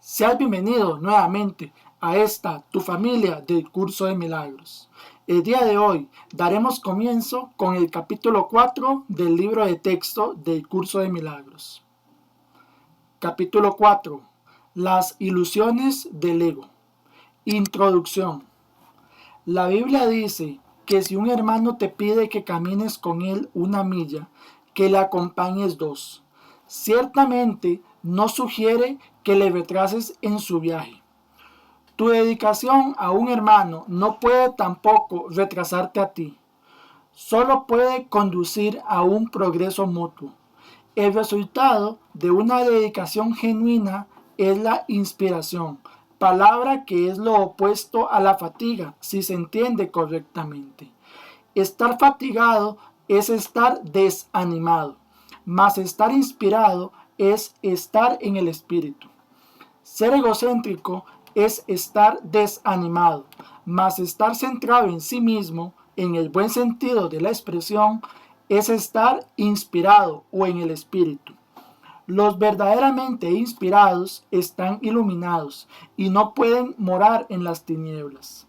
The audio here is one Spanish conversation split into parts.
Seas bienvenido nuevamente a esta, tu familia del Curso de Milagros. El día de hoy daremos comienzo con el capítulo 4 del libro de texto del Curso de Milagros. Capítulo 4. Las ilusiones del ego. Introducción. La Biblia dice que si un hermano te pide que camines con él 1 milla, que le acompañes 2. Ciertamente no sugiere que le retrases en su viaje. Tu dedicación a un hermano no puede tampoco retrasarte a ti. Solo puede conducir a un progreso mutuo. El resultado de una dedicación genuina es la inspiración, palabra que es lo opuesto a la fatiga, si se entiende correctamente. Estar fatigado es estar desanimado, mas estar inspirado es estar en el espíritu. Ser egocéntrico es estar desanimado, mas estar centrado en sí mismo, en el buen sentido de la expresión, es estar inspirado o en el espíritu. Los verdaderamente inspirados están iluminados y no pueden morar en las tinieblas.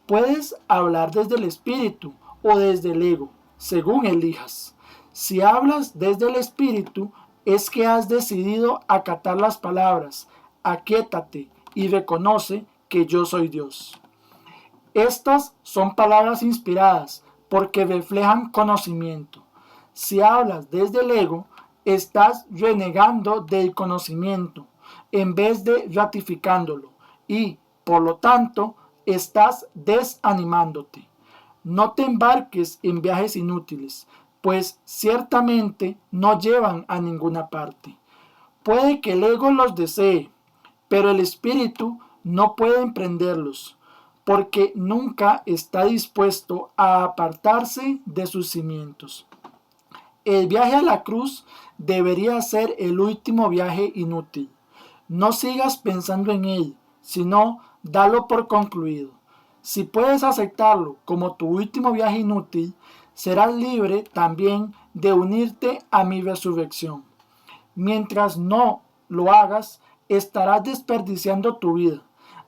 Puedes hablar desde el espíritu o desde el ego, según elijas. Si hablas desde el espíritu, es que has decidido acatar las palabras, aquíétate y reconoce que yo soy Dios. Estas son palabras inspiradas porque reflejan conocimiento. Si hablas desde el ego, estás renegando del conocimiento en vez de ratificándolo y, por lo tanto, estás desanimándote. No te embarques en viajes inútiles, pues ciertamente no llevan a ninguna parte. Puede que el ego los desee, pero el espíritu no puede emprenderlos, porque nunca está dispuesto a apartarse de sus cimientos. El viaje a la cruz debería ser el último viaje inútil. No sigas pensando en él, sino dalo por concluido. Si puedes aceptarlo como tu último viaje inútil, serás libre también de unirte a mi resurrección. Mientras no lo hagas, estarás desperdiciando tu vida,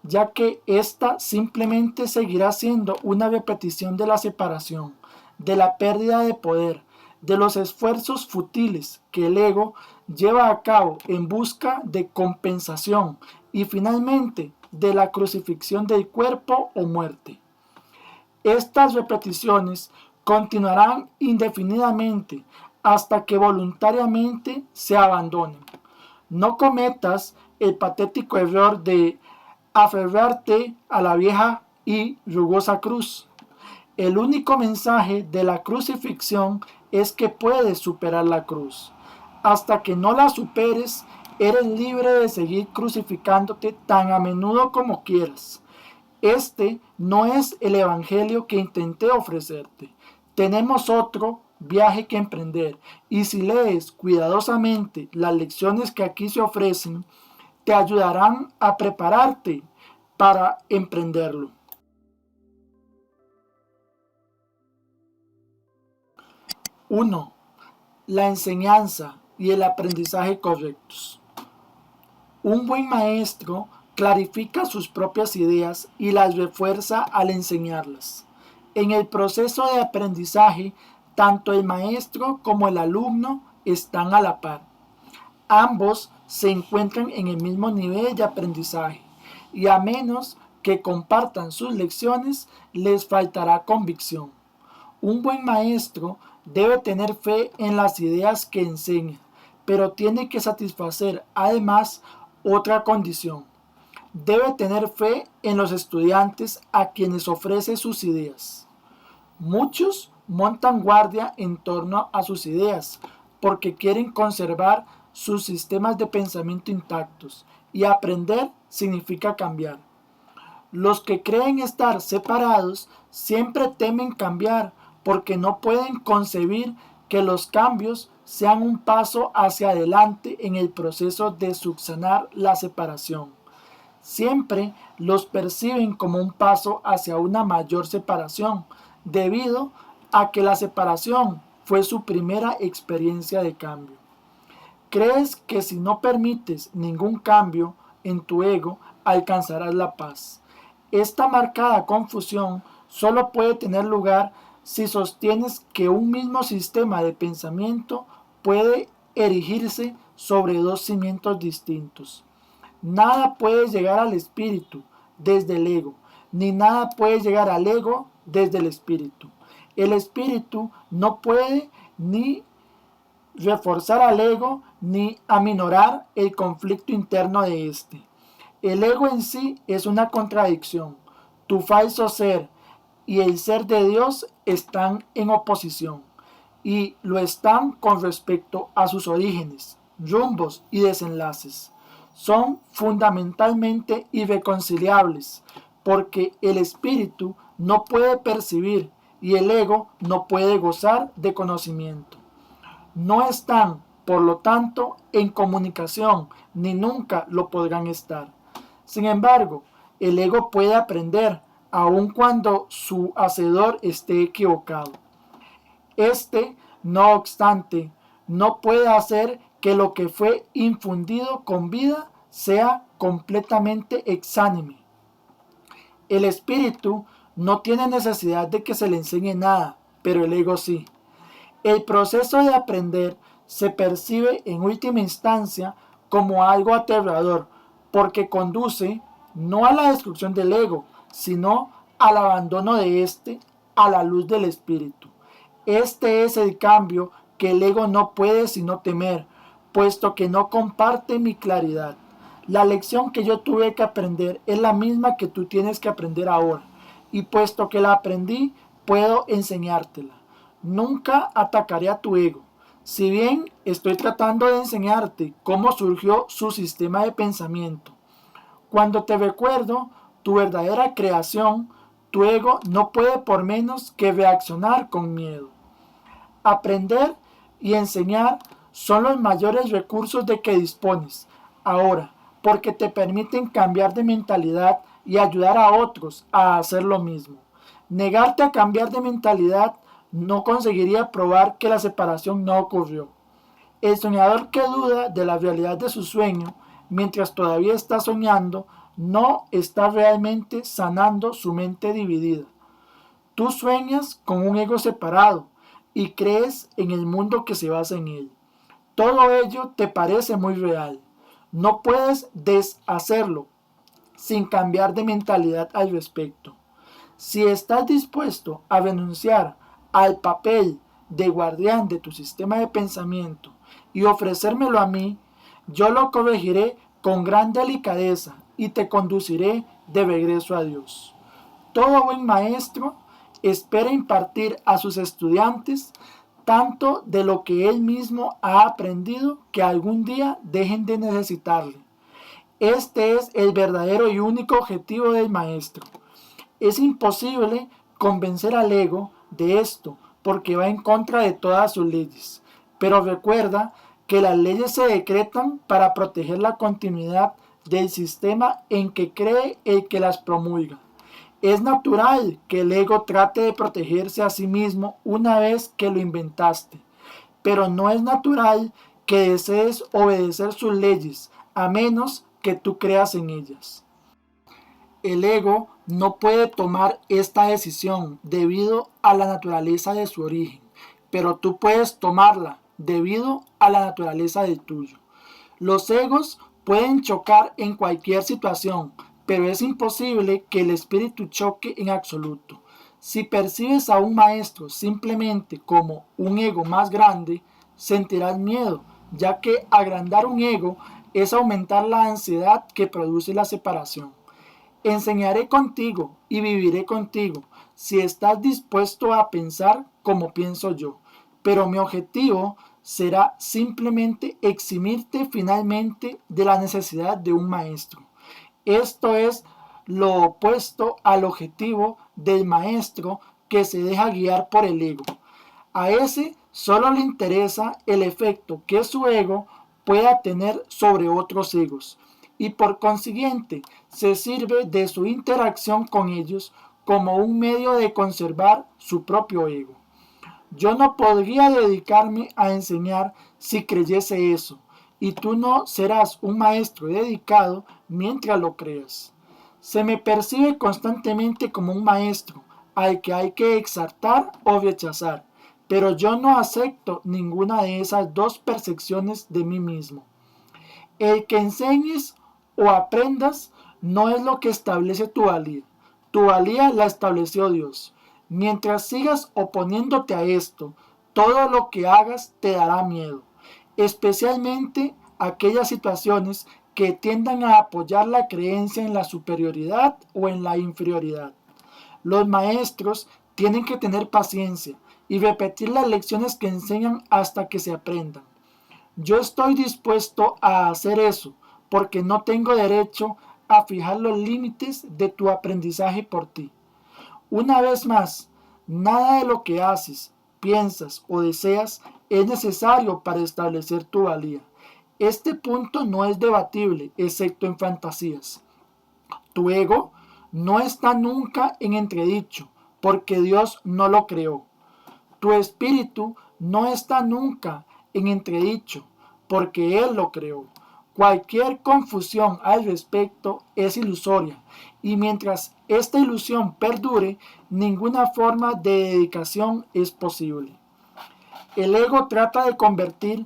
ya que ésta simplemente seguirá siendo una repetición de la separación, de la pérdida de poder, de los esfuerzos futiles que el ego lleva a cabo en busca de compensación y finalmente de la crucifixión del cuerpo o muerte. Estas repeticiones continuarán indefinidamente hasta que voluntariamente se abandonen. No cometas el patético error de aferrarte a la vieja y rugosa cruz. El único mensaje de la crucifixión es que puedes superar la cruz. Hasta que no la superes, eres libre de seguir crucificándote tan a menudo como quieras. Este no es el evangelio que intenté ofrecerte. Tenemos otro viaje que emprender, y si lees cuidadosamente las lecciones que aquí se ofrecen, te ayudarán a prepararte para emprenderlo. 1. La enseñanza y el aprendizaje correctos. Un buen maestro clarifica sus propias ideas y las refuerza al enseñarlas. En el proceso de aprendizaje, tanto el maestro como el alumno están a la par. Ambos se encuentran en el mismo nivel de aprendizaje y a menos que compartan sus lecciones, les faltará convicción. Un buen maestro debe tener fe en las ideas que enseña, pero tiene que satisfacer además otra condición. Debe tener fe en los estudiantes a quienes ofrece sus ideas. Muchos montan guardia en torno a sus ideas porque quieren conservar sus sistemas de pensamiento intactos, y aprender significa cambiar. Los que creen estar separados siempre temen cambiar porque no pueden concebir que los cambios sean un paso hacia adelante en el proceso de subsanar la separación. Siempre los perciben como un paso hacia una mayor separación, debido a que la separación fue su primera experiencia de cambio. Crees que si no permites ningún cambio, en tu ego, alcanzarás la paz. Esta marcada confusión solo puede tener lugar si sostienes que un mismo sistema de pensamiento puede erigirse sobre dos cimientos distintos. Nada puede llegar al espíritu desde el ego, ni nada puede llegar al ego desde el espíritu. El espíritu no puede ni reforzar al ego ni aminorar el conflicto interno de éste. El ego en sí es una contradicción. Tu falso ser y el ser de Dios están en oposición, y lo están con respecto a sus orígenes, rumbos y desenlaces. Son fundamentalmente irreconciliables, porque el espíritu no puede percibir y el ego no puede gozar de conocimiento. No están, por lo tanto, en comunicación, ni nunca lo podrán estar. Sin embargo, el ego puede aprender, aun cuando su hacedor esté equivocado. Este, no obstante, no puede hacer que lo que fue infundido con vida sea completamente exánime. El espíritu no tiene necesidad de que se le enseñe nada, pero el ego sí. El proceso de aprender se percibe en última instancia como algo aterrador, porque conduce no a la destrucción del ego, sino al abandono de éste a la luz del espíritu. Este es el cambio que el ego no puede sino temer, puesto que no comparte mi claridad. La lección que yo tuve que aprender es la misma que tú tienes que aprender ahora, y puesto que la aprendí, puedo enseñártela. Nunca atacaré a tu ego. Si bien estoy tratando de enseñarte cómo surgió su sistema de pensamiento. Cuando te recuerdo tu verdadera creación, tu ego no puede por menos que reaccionar con miedo. Aprender y enseñar son los mayores recursos de que dispones ahora, porque te permiten cambiar de mentalidad y ayudar a otros a hacer lo mismo. Negarte a cambiar de mentalidad no conseguiría probar que la separación no ocurrió. El soñador que duda de la realidad de su sueño mientras todavía está soñando no está realmente sanando su mente dividida. Tú sueñas con un ego separado y crees en el mundo que se basa en él. Todo ello te parece muy real. No puedes deshacerlo sin cambiar de mentalidad al respecto. Si estás dispuesto a renunciar al papel de guardián de tu sistema de pensamiento y ofrecérmelo a mí, yo lo corregiré con gran delicadeza y te conduciré de regreso a Dios. Todo buen maestro espera impartir a sus estudiantes tanto de lo que él mismo ha aprendido que algún día dejen de necesitarle. Este es el verdadero y único objetivo del maestro. Es imposible convencer al ego de esto porque va en contra de todas sus leyes. Pero recuerda que las leyes se decretan para proteger la continuidad del sistema en que cree el que las promulga. Es natural que el ego trate de protegerse a sí mismo una vez que lo inventaste, pero no es natural que desees obedecer sus leyes a menos que tú creas en ellas. El ego no puede tomar esta decisión debido a la naturaleza de su origen, pero tú puedes tomarla debido a la naturaleza del tuyo. Los egos pueden chocar en cualquier situación, pero es imposible que el espíritu choque en absoluto. Si percibes a un maestro simplemente como un ego más grande, sentirás miedo, ya que agrandar un ego es aumentar la ansiedad que produce la separación. Enseñaré contigo y viviré contigo si estás dispuesto a pensar como pienso yo, pero mi objetivo será simplemente eximirte finalmente de la necesidad de un maestro. Esto es lo opuesto al objetivo del maestro que se deja guiar por el ego. A ese solo le interesa el efecto que su ego pueda tener sobre otros egos y por consiguiente se sirve de su interacción con ellos como un medio de conservar su propio ego. Yo no podría dedicarme a enseñar si creyese eso, y tú no serás un maestro dedicado mientras lo creas. Se me percibe constantemente como un maestro al que hay que exaltar o rechazar, pero yo no acepto ninguna de esas dos percepciones de mí mismo. El que enseñes o aprendas no es lo que establece tu valía. Tu valía la estableció Dios. Mientras sigas oponiéndote a esto, todo lo que hagas te dará miedo, especialmente aquellas situaciones que tiendan a apoyar la creencia en la superioridad o en la inferioridad. Los maestros tienen que tener paciencia y repetir las lecciones que enseñan hasta que se aprendan. Yo estoy dispuesto a hacer eso porque no tengo derecho a fijar los límites de tu aprendizaje por ti. Una vez más, nada de lo que haces, piensas o deseas es necesario para establecer tu valía. Este punto no es debatible, excepto en fantasías. Tu ego no está nunca en entredicho, porque Dios no lo creó. Tu espíritu no está nunca en entredicho, porque Él lo creó. Cualquier confusión al respecto es ilusoria, y mientras esta ilusión perdure, ninguna forma de dedicación es posible. El ego trata de convertir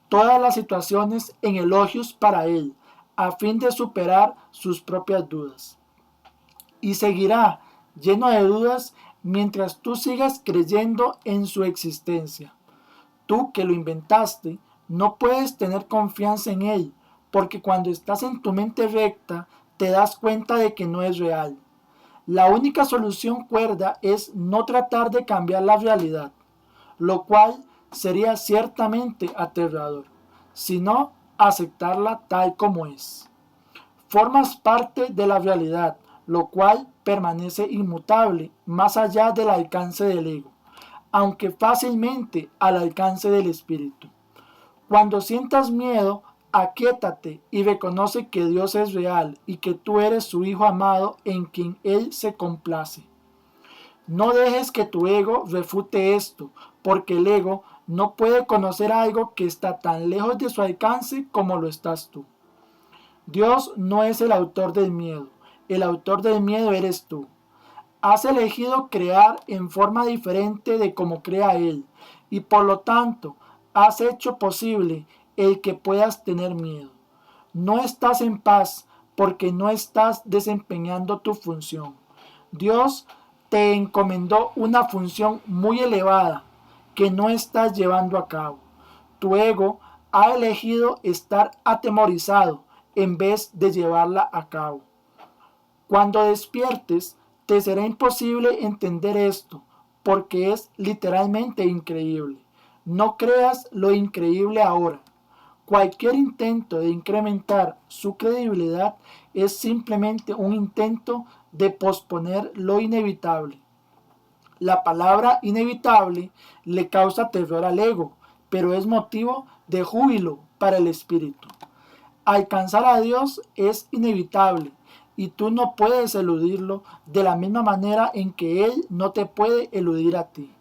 todas las situaciones en elogios para él, a fin de superar sus propias dudas. Y seguirá lleno de dudas mientras tú sigas creyendo en su existencia. Tú que lo inventaste, no puedes tener confianza en él, porque cuando estás en tu mente recta, te das cuenta de que no es real. La única solución cuerda es no tratar de cambiar la realidad, lo cual sería ciertamente aterrador, sino aceptarla tal como es. Formas parte de la realidad, lo cual permanece inmutable más allá del alcance del ego, aunque fácilmente al alcance del espíritu. Cuando sientas miedo, aquíétate y reconoce que Dios es real y que tú eres su Hijo amado en quien Él se complace. No dejes que tu ego refute esto, porque el ego no puede conocer algo que está tan lejos de su alcance como lo estás tú. Dios no es el autor del miedo, el autor del miedo eres tú. Has elegido crear en forma diferente de como crea Él, y por lo tanto has hecho posible el que puedas tener miedo. No estás en paz porque no estás desempeñando tu función. Dios te encomendó una función muy elevada que no estás llevando a cabo. Tu ego ha elegido estar atemorizado en vez de llevarla a cabo. Cuando despiertes, te será imposible entender esto, porque es literalmente increíble. No creas lo increíble ahora. Cualquier intento de incrementar su credibilidad es simplemente un intento de posponer lo inevitable. La palabra inevitable le causa terror al ego, pero es motivo de júbilo para el espíritu. Alcanzar a Dios es inevitable y tú no puedes eludirlo de la misma manera en que Él no te puede eludir a ti.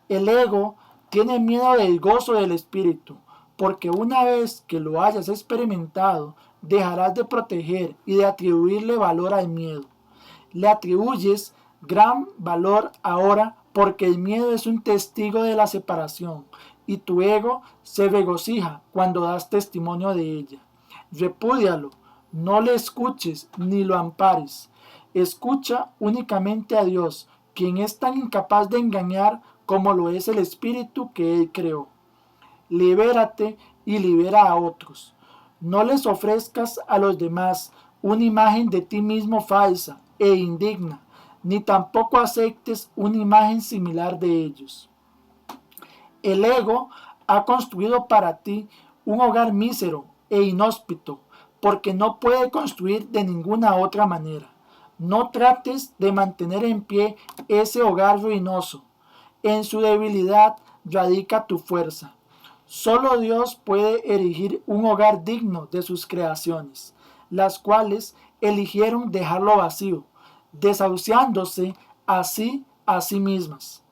El ego tiene miedo del gozo del espíritu, porque una vez que lo hayas experimentado, dejarás de proteger y de atribuirle valor al miedo. Le atribuyes gran valor ahora porque el miedo es un testigo de la separación y tu ego se regocija cuando das testimonio de ella. Repúdialo, no le escuches ni lo ampares. Escucha únicamente a Dios, quien es tan incapaz de engañar como lo es el espíritu que Él creó. Libérate y libera a otros. No les ofrezcas a los demás una imagen de ti mismo falsa e indigna, ni tampoco aceptes una imagen similar de ellos. El ego ha construido para ti un hogar mísero e inhóspito, porque no puede construir de ninguna otra manera. No trates de mantener en pie ese hogar ruinoso. En su debilidad radica tu fuerza. Solo Dios puede erigir un hogar digno de sus creaciones, las cuales eligieron dejarlo vacío, desahuciándose así a sí mismas.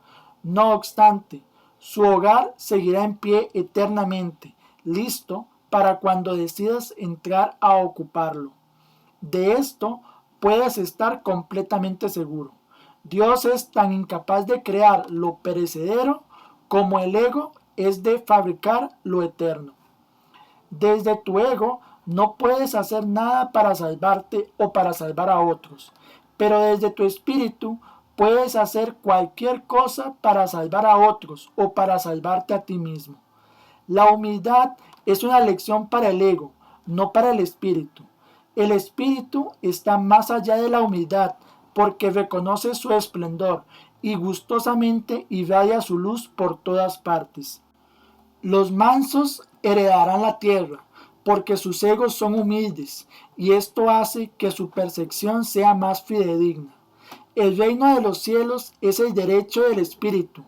No obstante, su hogar seguirá en pie eternamente, listo para cuando decidas entrar a ocuparlo. De esto puedes estar completamente seguro. Dios es tan incapaz de crear lo perecedero como el ego es de fabricar lo eterno. Desde tu ego no puedes hacer nada para salvarte o para salvar a otros, pero desde tu espíritu puedes hacer cualquier cosa para salvar a otros o para salvarte a ti mismo. La humildad es una lección para el ego, no para el espíritu. El espíritu está más allá de la humildad porque reconoce su esplendor y gustosamente irradia su luz por todas partes. Los mansos heredarán la tierra, porque sus egos son humildes, y esto hace que su percepción sea más fidedigna. El reino de los cielos es el derecho del espíritu,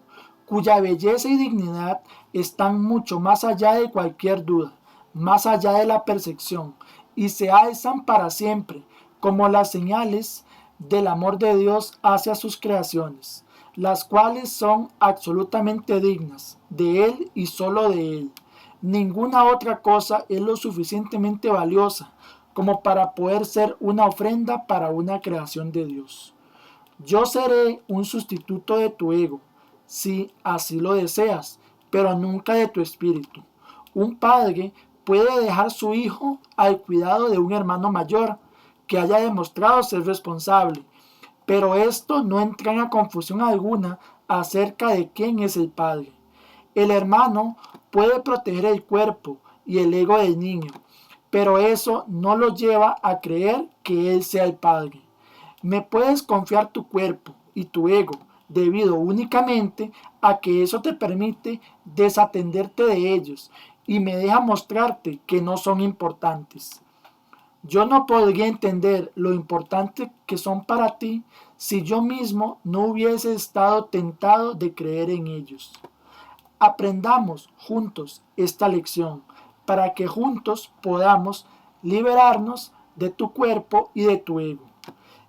cuya belleza y dignidad están mucho más allá de cualquier duda, más allá de la percepción, y se alzan para siempre, como las señales del amor de Dios hacia sus creaciones, las cuales son absolutamente dignas de Él y solo de Él. Ninguna otra cosa es lo suficientemente valiosa como para poder ser una ofrenda para una creación de Dios. Yo seré un sustituto de tu ego, si así lo deseas, pero nunca de tu espíritu. Un padre puede dejar su hijo al cuidado de un hermano mayor que haya demostrado ser responsable, pero esto no entraña confusión alguna acerca de quién es el padre. El hermano puede proteger el cuerpo y el ego del niño, pero eso no lo lleva a creer que él sea el padre. Me puedes confiar tu cuerpo y tu ego debido únicamente a que eso te permite desatenderte de ellos y me deja mostrarte que no son importantes. Yo no podría entender lo importante que son para ti si yo mismo no hubiese estado tentado de creer en ellos. Aprendamos juntos esta lección para que juntos podamos liberarnos de tu cuerpo y de tu ego.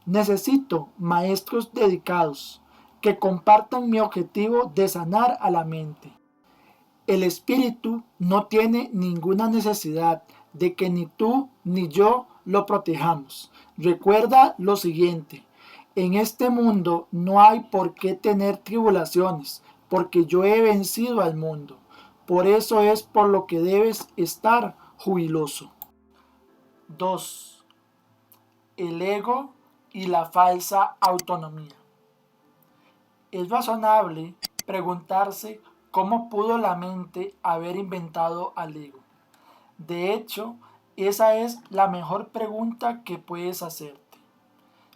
Necesito maestros dedicados que compartan mi objetivo de sanar a la mente. El espíritu no tiene ninguna necesidad de que ni tú ni yo lo protejamos. Recuerda lo siguiente: en este mundo no hay por qué tener tribulaciones, porque yo he vencido al mundo. Por eso es por lo que debes estar jubiloso. 2. El ego y la falsa autonomía. Es razonable preguntarse cómo pudo la mente haber inventado al ego. De hecho, esa es la mejor pregunta que puedes hacerte.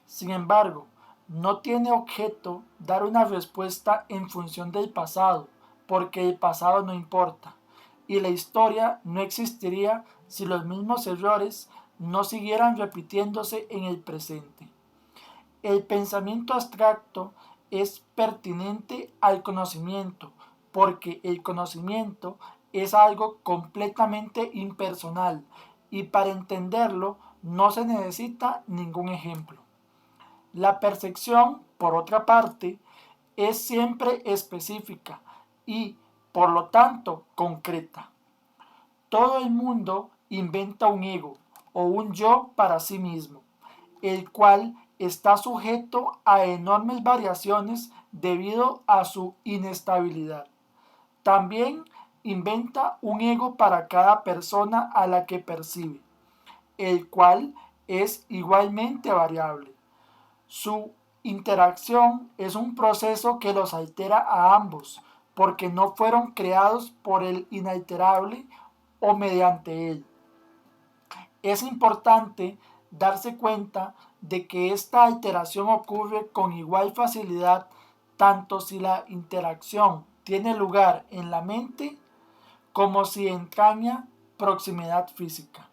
Sin embargo, no tiene objeto dar una respuesta en función del pasado, porque el pasado no importa, y la historia no existiría si los mismos errores no siguieran repitiéndose en el presente. El pensamiento abstracto es pertinente al conocimiento, porque el conocimiento es algo completamente impersonal y para entenderlo no se necesita ningún ejemplo. La percepción, por otra parte, es siempre específica y, por lo tanto, concreta. Todo el mundo inventa un ego o un yo para sí mismo, el cual está sujeto a enormes variaciones debido a su inestabilidad. También inventa un ego para cada persona a la que percibe, el cual es igualmente variable. Su interacción es un proceso que los altera a ambos, porque no fueron creados por el inalterable o mediante él. Es importante darse cuenta de que esta alteración ocurre con igual facilidad tanto si la interacción tiene lugar en la mente como si entraña proximidad física.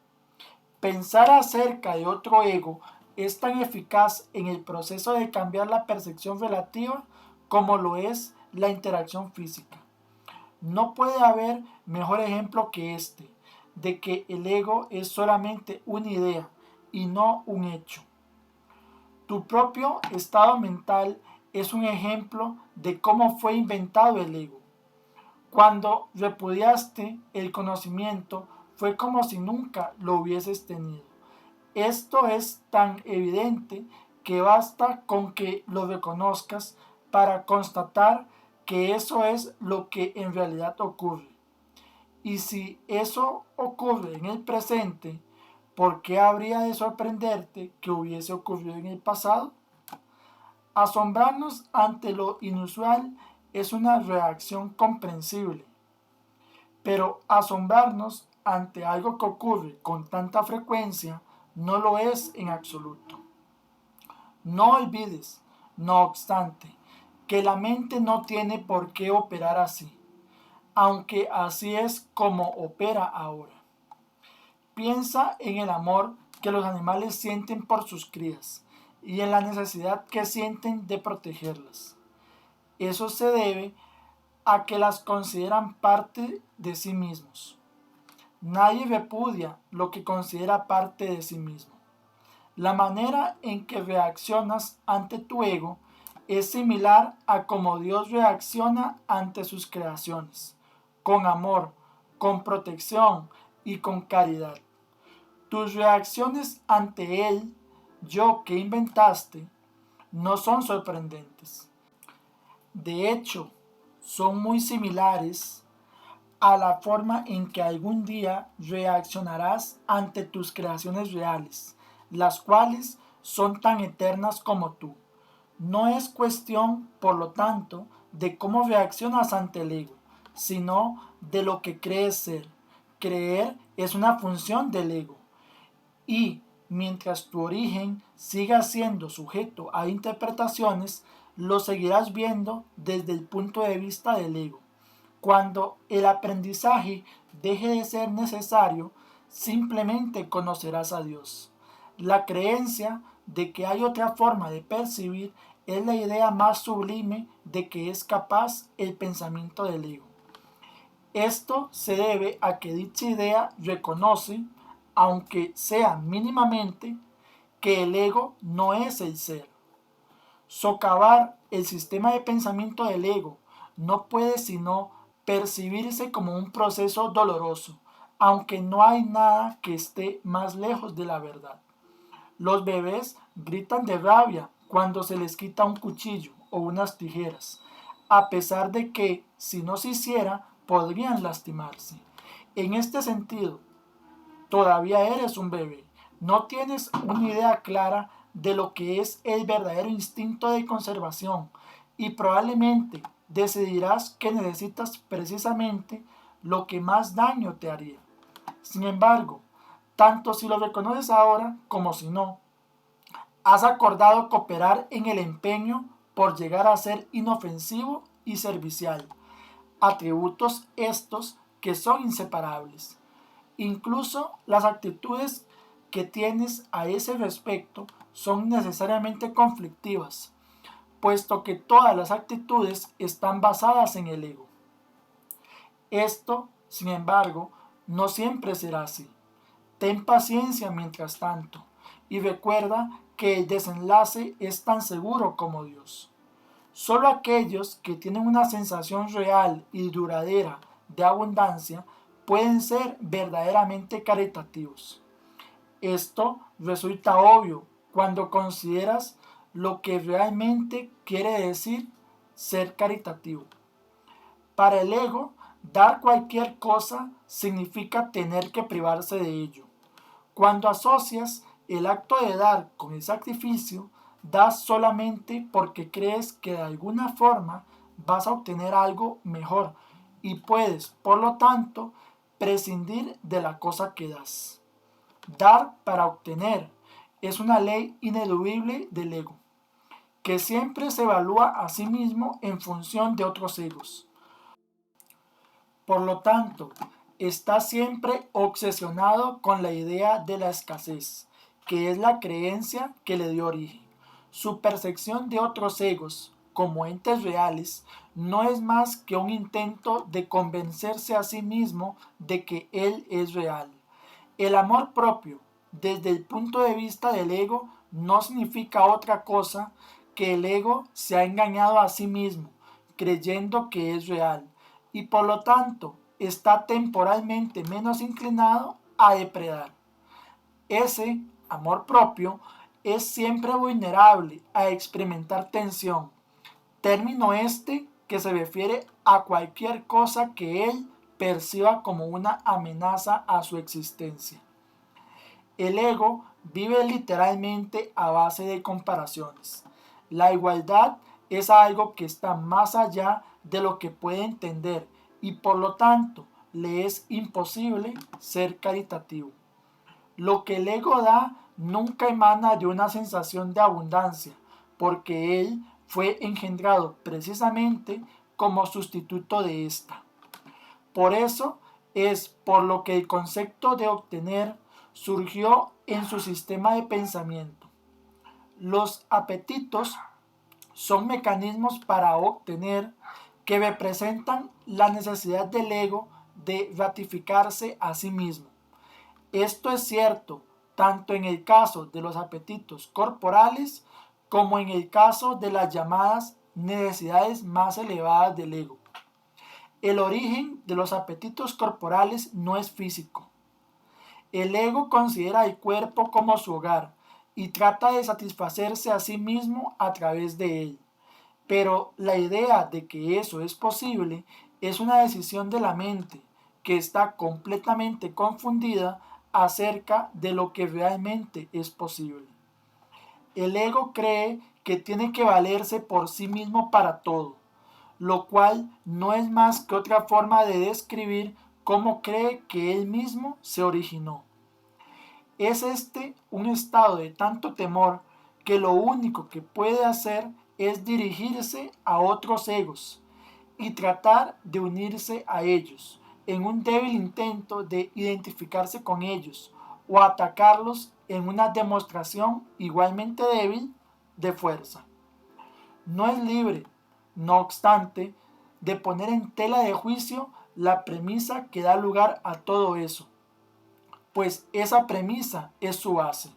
Pensar acerca de otro ego es tan eficaz en el proceso de cambiar la percepción relativa como lo es la interacción física. No puede haber mejor ejemplo que este, de que el ego es solamente una idea y no un hecho. Tu propio estado mental es un ejemplo de cómo fue inventado el ego. Cuando repudiaste el conocimiento, fue como si nunca lo hubieses tenido. Esto es tan evidente que basta con que lo reconozcas para constatar que eso es lo que en realidad ocurre. Y si eso ocurre en el presente, ¿por qué habría de sorprenderte que hubiese ocurrido en el pasado? Asombrarnos ante lo inusual es una reacción comprensible, pero asombrarnos ante algo que ocurre con tanta frecuencia no lo es en absoluto. No olvides, no obstante, que la mente no tiene por qué operar así, aunque así es como opera ahora. Piensa en el amor que los animales sienten por sus crías y en la necesidad que sienten de protegerlas. Eso se debe a que las consideran parte de sí mismos. Nadie repudia lo que considera parte de sí mismo. La manera en que reaccionas ante tu ego es similar a cómo Dios reacciona ante sus creaciones, con amor, con protección y con caridad. Tus reacciones ante Él, yo que inventaste, no son sorprendentes. De hecho, son muy similares a la forma en que algún día reaccionarás ante tus creaciones reales, las cuales son tan eternas como tú. No es cuestión, por lo tanto, de cómo reaccionas ante el ego, sino de lo que crees ser. Creer es una función del ego. Y mientras tu origen siga siendo sujeto a interpretaciones, lo seguirás viendo desde el punto de vista del ego. Cuando el aprendizaje deje de ser necesario, simplemente conocerás a Dios. La creencia de que hay otra forma de percibir es la idea más sublime de que es capaz el pensamiento del ego. Esto se debe a que dicha idea reconoce, aunque sea mínimamente, que el ego no es el ser. Socavar el sistema de pensamiento del ego no puede sino percibirse como un proceso doloroso, aunque no hay nada que esté más lejos de la verdad. Los bebés gritan de rabia cuando se les quita un cuchillo o unas tijeras, a pesar de que, si no se hiciera, podrían lastimarse. En este sentido, todavía eres un bebé. No tienes una idea clara de lo que es el verdadero instinto de conservación y probablemente decidirás que necesitas precisamente lo que más daño te haría. Sin embargo, tanto si lo reconoces ahora como si no, has acordado cooperar en el empeño por llegar a ser inofensivo y servicial, atributos estos que son inseparables. Incluso las actitudes que tienes a ese respecto son necesariamente conflictivas, puesto que todas las actitudes están basadas en el ego. Esto, sin embargo, no siempre será así. Ten paciencia mientras tanto y recuerda que el desenlace es tan seguro como Dios. Solo aquellos que tienen una sensación real y duradera de abundancia pueden ser verdaderamente caritativos. Esto resulta obvio cuando consideras lo que realmente quiere decir ser caritativo. Para el ego, dar cualquier cosa significa tener que privarse de ello. Cuando asocias el acto de dar con el sacrificio, das solamente porque crees que de alguna forma vas a obtener algo mejor y puedes, por lo tanto, prescindir de la cosa que das. Dar para obtener es una ley ineludible del ego, que siempre se evalúa a sí mismo en función de otros egos. Por lo tanto, está siempre obsesionado con la idea de la escasez, que es la creencia que le dio origen. Su percepción de otros egos como entes reales no es más que un intento de convencerse a sí mismo de que él es real. El amor propio, desde el punto de vista del ego, no significa otra cosa que el ego se ha engañado a sí mismo, creyendo que es real, y por lo tanto está temporalmente menos inclinado a depredar. Ese amor propio es siempre vulnerable a experimentar tensión, término este que se refiere a cualquier cosa que él perciba como una amenaza a su existencia. El ego vive literalmente a base de comparaciones. La igualdad es algo que está más allá de lo que puede entender y por lo tanto le es imposible ser caritativo. Lo que el ego da nunca emana de una sensación de abundancia, porque él fue engendrado precisamente como sustituto de esta. Por eso es por lo que el concepto de obtener surgió en su sistema de pensamiento. Los apetitos son mecanismos para obtener que representan la necesidad del ego de ratificarse a sí mismo. Esto es cierto tanto en el caso de los apetitos corporales como en el caso de las llamadas necesidades más elevadas del ego. El origen de los apetitos corporales no es físico. El ego considera el cuerpo como su hogar y trata de satisfacerse a sí mismo a través de él. Pero la idea de que eso es posible es una decisión de la mente que está completamente confundida acerca de lo que realmente es posible. El ego cree que tiene que valerse por sí mismo para todo, lo cual no es más que otra forma de describir cómo cree que él mismo se originó. Es este un estado de tanto temor que lo único que puede hacer es dirigirse a otros egos y tratar de unirse a ellos en un débil intento de identificarse con ellos o atacarlos en una demostración igualmente débil de fuerza. No es libre, no obstante, de poner en tela de juicio la premisa que da lugar a todo eso, pues esa premisa es su base.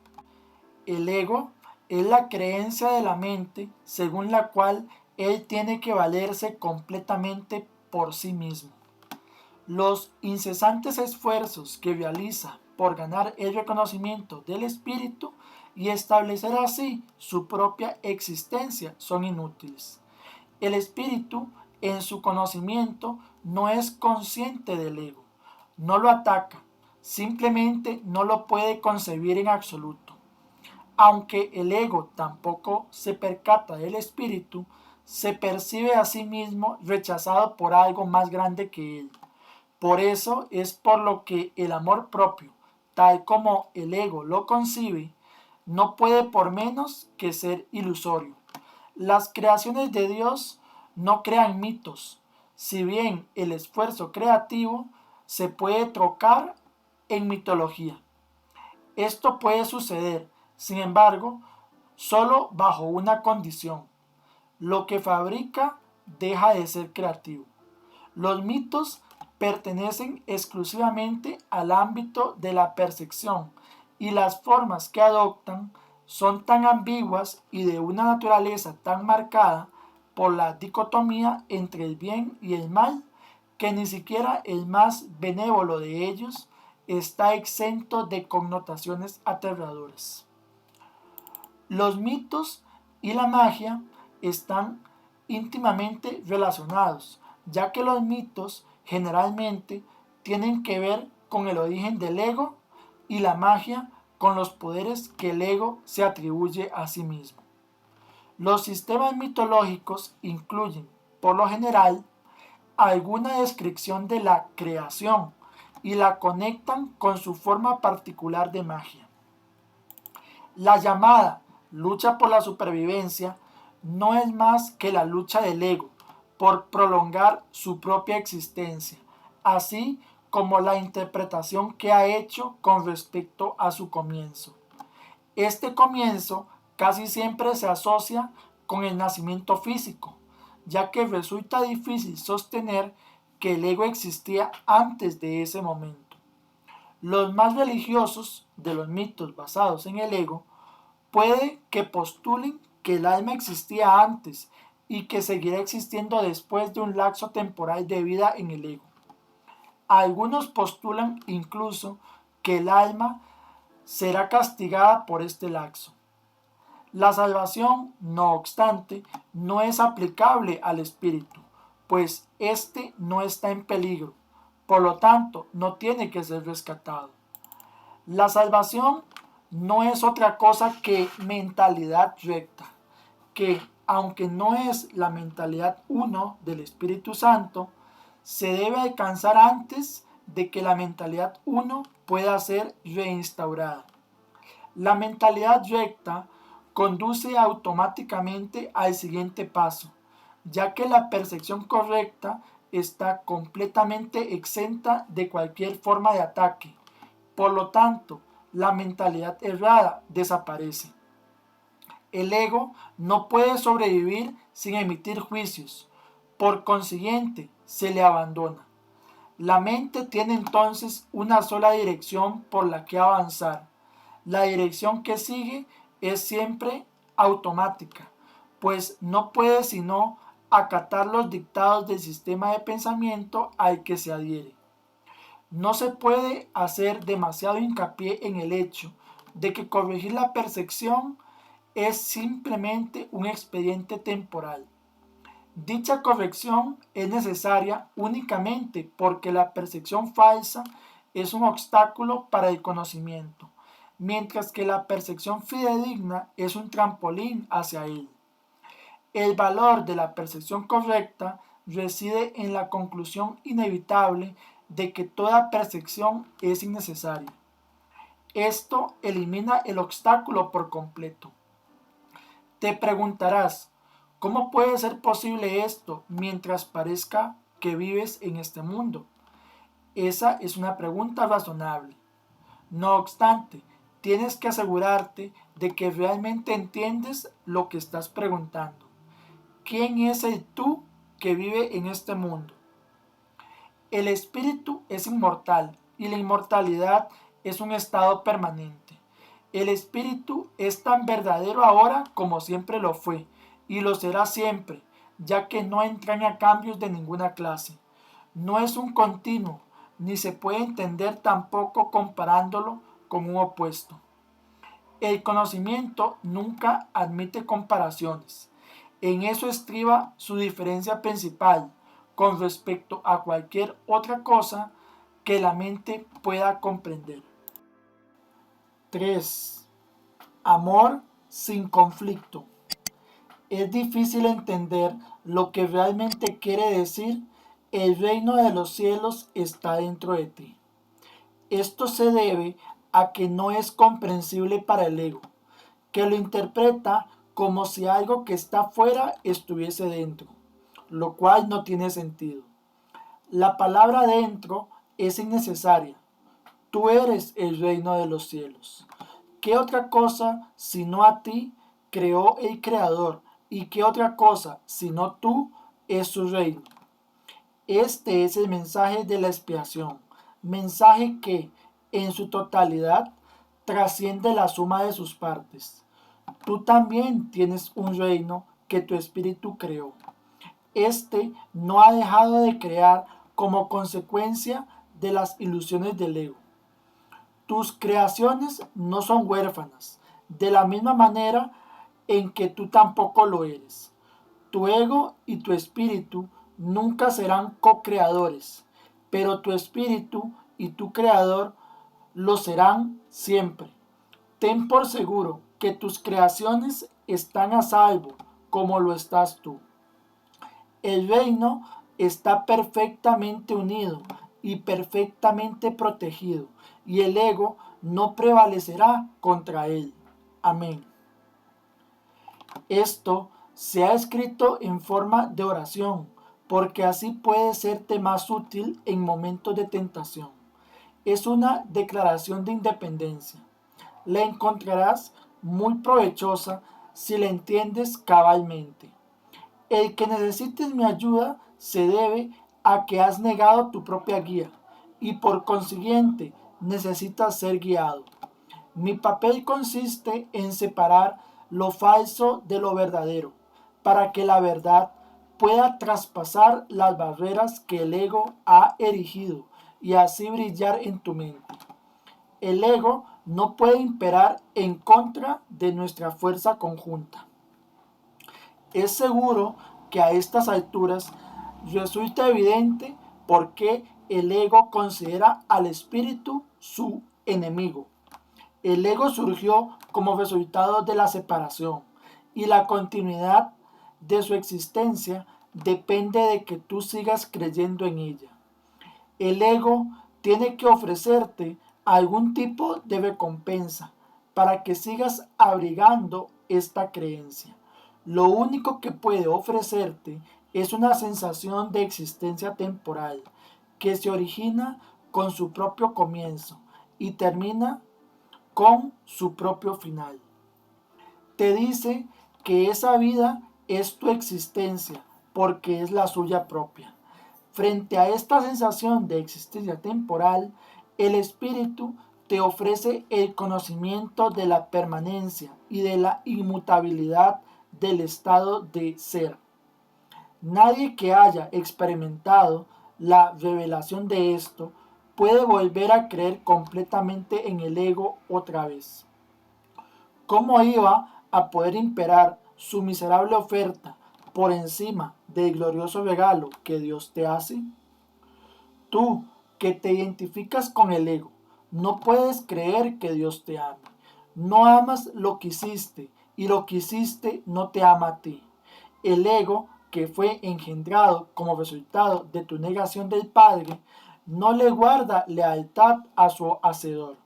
El ego es la creencia de la mente según la cual él tiene que valerse completamente por sí mismo. Los incesantes esfuerzos que realiza por ganar el reconocimiento del espíritu y establecer así su propia existencia son inútiles. El espíritu, en su conocimiento, no es consciente del ego, no lo ataca, simplemente no lo puede concebir en absoluto. Aunque el ego tampoco se percata del espíritu, se percibe a sí mismo rechazado por algo más grande que él. Por eso es por lo que el amor propio, tal como el ego lo concibe, no puede por menos que ser ilusorio. Las creaciones de Dios no crean mitos, si bien el esfuerzo creativo se puede trocar en mitología. Esto puede suceder, sin embargo, solo bajo una condición: lo que fabrica deja de ser creativo. Los mitos pertenecen exclusivamente al ámbito de la percepción y las formas que adoptan son tan ambiguas y de una naturaleza tan marcada por la dicotomía entre el bien y el mal que ni siquiera el más benévolo de ellos está exento de connotaciones aterradoras. Los mitos y la magia están íntimamente relacionados, ya que los mitos generalmente tienen que ver con el origen del ego y la magia con los poderes que el ego se atribuye a sí mismo. Los sistemas mitológicos incluyen, por lo general, alguna descripción de la creación y la conectan con su forma particular de magia. La llamada lucha por la supervivencia no es más que la lucha del ego por prolongar su propia existencia, así como la interpretación que ha hecho con respecto a su comienzo. Este comienzo casi siempre se asocia con el nacimiento físico, ya que resulta difícil sostener que el ego existía antes de ese momento. Los más religiosos de los mitos basados en el ego puede que postulen que el alma existía antes y que seguirá existiendo después de un lapso temporal de vida en el ego. Algunos postulan incluso que el alma será castigada por este lapso. La salvación, no obstante, no es aplicable al espíritu, pues éste no está en peligro, por lo tanto no tiene que ser rescatado. La salvación no es otra cosa que mentalidad recta, que aunque no es la mentalidad uno del Espíritu Santo, se debe alcanzar antes de que la mentalidad uno pueda ser reinstaurada. La mentalidad recta conduce automáticamente al siguiente paso, ya que la percepción correcta está completamente exenta de cualquier forma de ataque. Por lo tanto, la mentalidad errada desaparece. El ego no puede sobrevivir sin emitir juicios. Por consiguiente, se le abandona. La mente tiene entonces una sola dirección por la que avanzar. La dirección que sigue es siempre automática, pues no puede sino acatar los dictados del sistema de pensamiento al que se adhiere. No se puede hacer demasiado hincapié en el hecho de que corregir la percepción es simplemente un expediente temporal. Dicha corrección es necesaria únicamente porque la percepción falsa es un obstáculo para el conocimiento, mientras que la percepción fidedigna es un trampolín hacia él. El valor de la percepción correcta reside en la conclusión inevitable de que toda percepción es innecesaria. Esto elimina el obstáculo por completo. Te preguntarás, ¿cómo puede ser posible esto mientras parezca que vives en este mundo? Esa es una pregunta razonable. No obstante, tienes que asegurarte de que realmente entiendes lo que estás preguntando. ¿Quién es el tú que vive en este mundo? El espíritu es inmortal y la inmortalidad es un estado permanente. El espíritu es tan verdadero ahora como siempre lo fue y lo será siempre, ya que no entraña cambios de ninguna clase. No es un continuo, ni se puede entender tampoco comparándolo con un opuesto. El conocimiento nunca admite comparaciones. En eso estriba su diferencia principal con respecto a cualquier otra cosa que la mente pueda comprender. 3. Amor sin conflicto. Es difícil entender lo que realmente quiere decir el reino de los cielos está dentro de ti. Esto se debe a que no es comprensible para el ego, que lo interpreta como si algo que está fuera estuviese dentro, lo cual no tiene sentido. La palabra dentro es innecesaria. Tú eres el reino de los cielos. ¿Qué otra cosa sino a ti creó el Creador? ¿Y qué otra cosa sino tú es su reino? Este es el mensaje de la expiación, mensaje que, en su totalidad, trasciende la suma de sus partes. Tú también tienes un reino que tu espíritu creó. Este no ha dejado de crear como consecuencia de las ilusiones del ego. Tus creaciones no son huérfanas, de la misma manera en que tú tampoco lo eres. Tu ego y tu espíritu nunca serán co-creadores, pero tu espíritu y tu creador lo serán siempre. Ten por seguro que tus creaciones están a salvo, como lo estás tú. El reino está perfectamente unido y perfectamente protegido, y el ego no prevalecerá contra él. Amén. Esto se ha escrito en forma de oración, porque así puede serte más útil en momentos de tentación. Es una declaración de independencia. La encontrarás muy provechosa si la entiendes cabalmente. El que necesites mi ayuda se debe a que has negado tu propia guía y por consiguiente necesitas ser guiado. Mi papel consiste en separar lo falso de lo verdadero, para que la verdad pueda traspasar las barreras que el ego ha erigido y así brillar en tu mente. El ego no puede imperar en contra de nuestra fuerza conjunta. Es seguro que a estas alturas resulta evidente por qué el ego considera al espíritu su enemigo. El ego surgió como resultado de la separación y la continuidad de su existencia depende de que tú sigas creyendo en ella. El ego tiene que ofrecerte algún tipo de recompensa para que sigas abrigando esta creencia. Lo único que puede ofrecerte es una sensación de existencia temporal que se origina con su propio comienzo y termina con su propio final. Te dice que esa vida es tu existencia porque es la suya propia. Frente a esta sensación de existencia temporal, el espíritu te ofrece el conocimiento de la permanencia y de la inmutabilidad del estado de ser. Nadie que haya experimentado la revelación de esto puede volver a creer completamente en el ego otra vez. ¿Cómo iba a poder imperar su miserable oferta por encima del glorioso regalo que Dios te hace? Tú, que te identificas con el ego, no puedes creer que Dios te ame. No amas lo que hiciste y lo que hiciste no te ama a ti. El ego, que fue engendrado como resultado de tu negación del Padre, no le guarda lealtad a su Hacedor.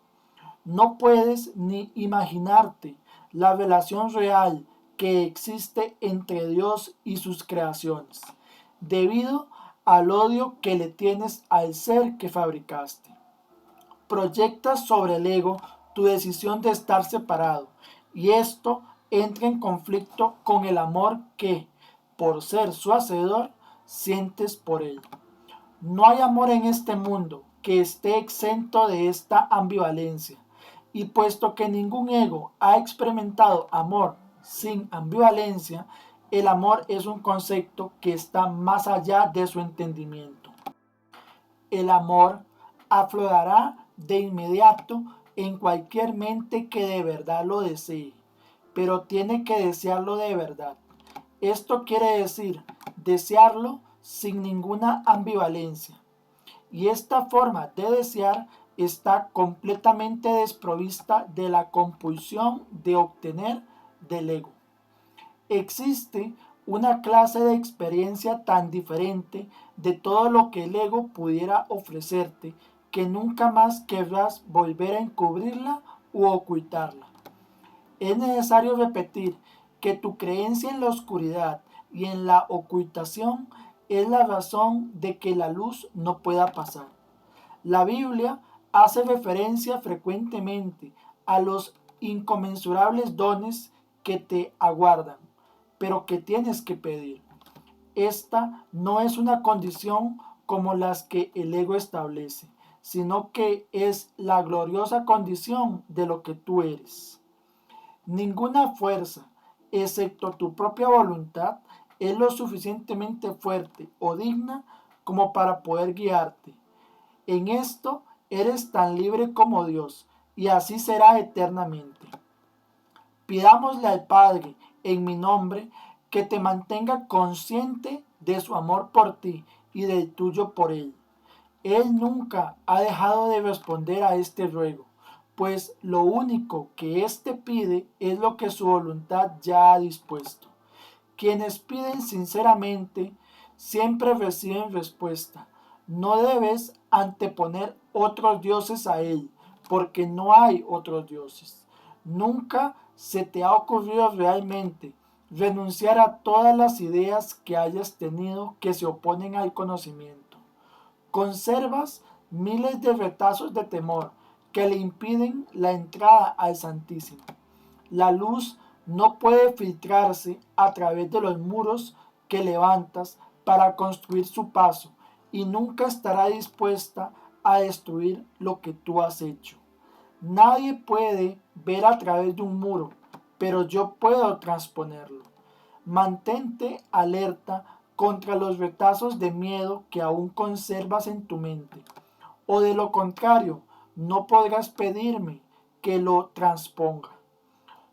No puedes ni imaginarte la relación real que existe entre Dios y sus creaciones, debido al odio que le tienes al ser que fabricaste. Proyectas sobre el ego tu decisión de estar separado, y esto entra en conflicto con el amor que, por ser su hacedor, sientes por él. No hay amor en este mundo que esté exento de esta ambivalencia. Y puesto que ningún ego ha experimentado amor sin ambivalencia, el amor es un concepto que está más allá de su entendimiento. El amor aflorará de inmediato en cualquier mente que de verdad lo desee, pero tiene que desearlo de verdad. Esto quiere decir desearlo sin ninguna ambivalencia. Y esta forma de desear está completamente desprovista de la compulsión de obtener del ego. Existe una clase de experiencia tan diferente de todo lo que el ego pudiera ofrecerte que nunca más querrás volver a encubrirla u ocultarla. Es necesario repetir que tu creencia en la oscuridad y en la ocultación es la razón de que la luz no pueda pasar. La Biblia hace referencia frecuentemente a los inconmensurables dones que te aguardan, pero que tienes que pedir. Esta no es una condición como las que el ego establece, sino que es la gloriosa condición de lo que tú eres. Ninguna fuerza, excepto tu propia voluntad, es lo suficientemente fuerte o digna como para poder guiarte. En esto eres tan libre como Dios, y así será eternamente. Pidámosle al Padre, en mi nombre, que te mantenga consciente de su amor por ti y del tuyo por Él. Él nunca ha dejado de responder a este ruego, pues lo único que éste pide es lo que su voluntad ya ha dispuesto. Quienes piden sinceramente siempre reciben respuesta. No debes anteponer otros dioses a Él, porque no hay otros dioses. Nunca se te ha ocurrido realmente renunciar a todas las ideas que hayas tenido que se oponen al conocimiento. Conservas miles de retazos de temor que le impiden la entrada al Santísimo. La luz no puede filtrarse a través de los muros que levantas para construir su paso y nunca estará dispuesta a destruir lo que tú has hecho. Nadie puede ver a través de un muro, pero yo puedo transponerlo. Mantente alerta contra los retazos de miedo que aún conservas en tu mente. o de lo contrario, no podrás pedirme que lo transponga.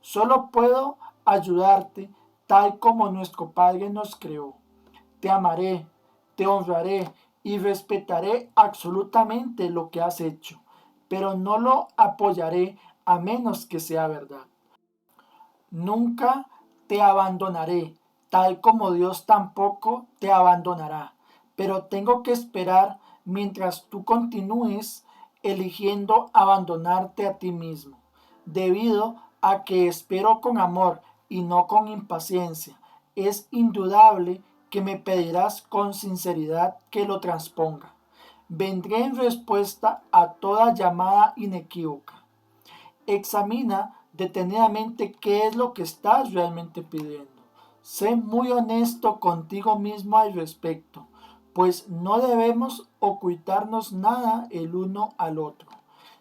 Solo puedo ayudarte tal como nuestro Padre nos creó. Te amaré, te honraré y respetaré absolutamente lo que has hecho, pero no lo apoyaré a menos que sea verdad. Nunca te abandonaré, tal como Dios tampoco te abandonará, pero tengo que esperar mientras tú continúes eligiendo abandonarte a ti mismo, debido a que espero con amor y no con impaciencia. Es indudable que me pedirás con sinceridad que lo transponga. Vendré en respuesta a toda llamada inequívoca. Examina detenidamente qué es lo que estás realmente pidiendo. Sé muy honesto contigo mismo al respecto, pues no debemos ocultarnos nada el uno al otro.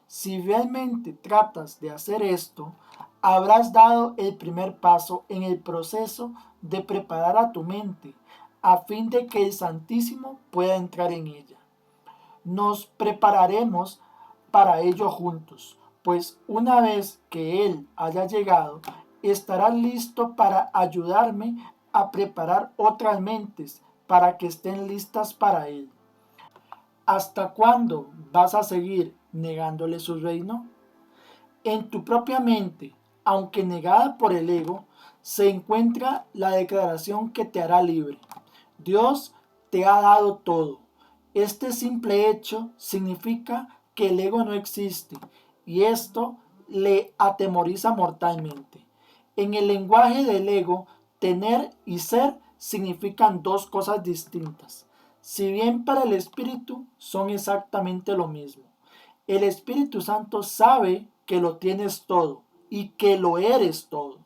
Si realmente tratas de hacer esto, habrás dado el primer paso en el proceso de preparar a tu mente, a fin de que el Santísimo pueda entrar en ella. Nos prepararemos para ello juntos, pues una vez que Él haya llegado, estará listo para ayudarme a preparar otras mentes para que estén listas para Él. ¿Hasta cuándo vas a seguir negándole su reino? En tu propia mente, aunque negada por el ego, se encuentra la declaración que te hará libre. Dios te ha dado todo. Este simple hecho significa que el ego no existe y esto le atemoriza mortalmente. En el lenguaje del ego, tener y ser significan dos cosas distintas. Si bien para el espíritu son exactamente lo mismo. El Espíritu Santo sabe que lo tienes todo y que lo eres todo.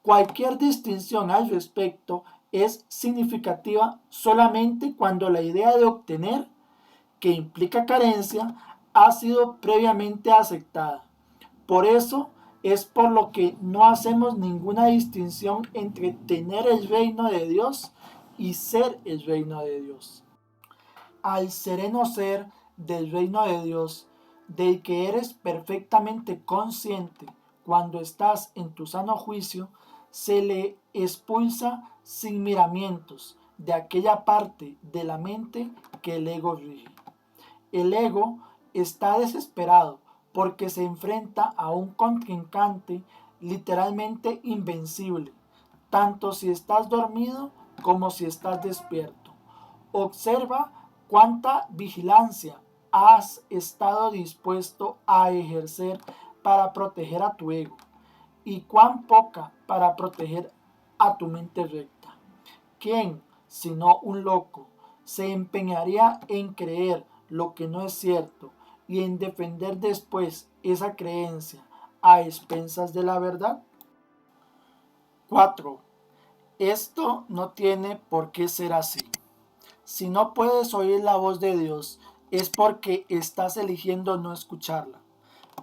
Cualquier distinción al respecto es significativa solamente cuando la idea de obtener, que implica carencia, ha sido previamente aceptada. Por eso es por lo que no hacemos ninguna distinción entre tener el reino de Dios y ser el reino de Dios. Al sereno ser del reino de Dios, del que eres perfectamente consciente cuando estás en tu sano juicio, se le expulsa sin miramientos de aquella parte de la mente que el ego rige. El ego está desesperado porque se enfrenta a un contrincante literalmente invencible, tanto si estás dormido como si estás despierto. Observa cuánta vigilancia has estado dispuesto a ejercer para proteger a tu ego y cuán poca para proteger a tu mente recta. ¿Quién, sino un loco, se empeñaría en creer lo que no es cierto y en defender después esa creencia a expensas de la verdad? 4. Esto no tiene por qué ser así. Si no puedes oír la voz de Dios, es porque estás eligiendo no escucharla.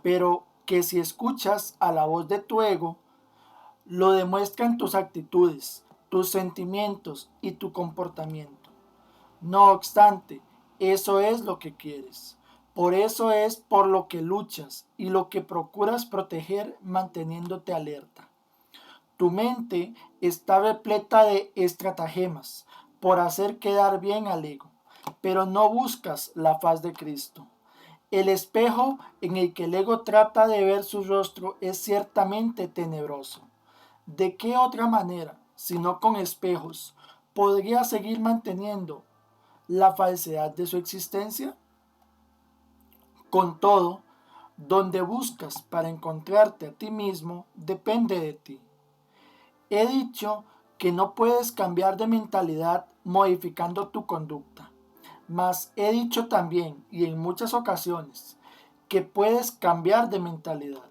Pero que si escuchas a la voz de tu ego, lo demuestran tus actitudes, tus sentimientos y tu comportamiento. No obstante, eso es lo que quieres. Por eso es por lo que luchas y lo que procuras proteger manteniéndote alerta. Tu mente está repleta de estratagemas por hacer quedar bien al ego, pero no buscas la faz de Cristo. El espejo en el que el ego trata de ver su rostro es ciertamente tenebroso. ¿De qué otra manera, si no con espejos, podría seguir manteniendo la falsedad de su existencia? Con todo, donde buscas para encontrarte a ti mismo depende de ti. He dicho que no puedes cambiar de mentalidad modificando tu conducta, mas he dicho también, y en muchas ocasiones, que puedes cambiar de mentalidad.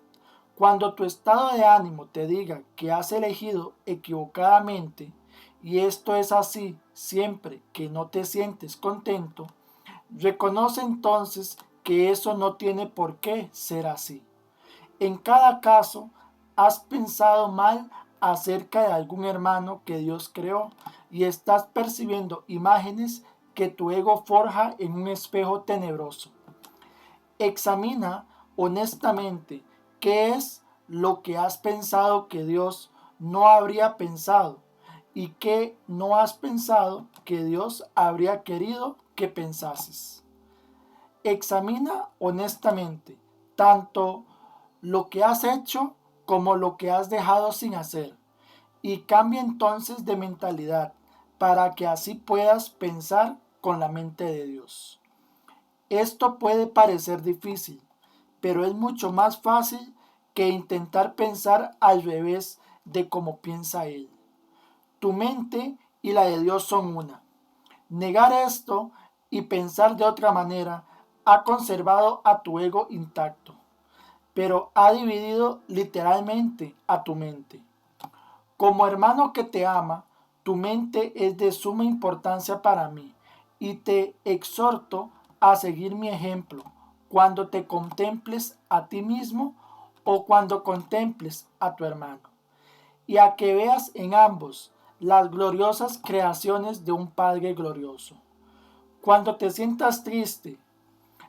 Cuando tu estado de ánimo te diga que has elegido equivocadamente, y esto es así siempre que no te sientes contento, reconoce entonces que eso no tiene por qué ser así. En cada caso, has pensado mal acerca de algún hermano que Dios creó y estás percibiendo imágenes que tu ego forja en un espejo tenebroso. Examina honestamente qué es lo que has pensado que Dios no habría pensado y qué no has pensado que Dios habría querido que pensases. Examina honestamente tanto lo que has hecho como lo que has dejado sin hacer y cambia entonces de mentalidad para que así puedas pensar con la mente de Dios. Esto puede parecer difícil, pero es mucho más fácil que intentar pensar al revés de cómo piensa Él. Tu mente y la de Dios son una. Negar esto y pensar de otra manera ha conservado a tu ego intacto, pero ha dividido literalmente a tu mente. Como hermano que te ama, tu mente es de suma importancia para mí y te exhorto a seguir mi ejemplo cuando te contemples a ti mismo o cuando contemples a tu hermano, y a que veas en ambos las gloriosas creaciones de un Padre glorioso. Cuando te sientas triste,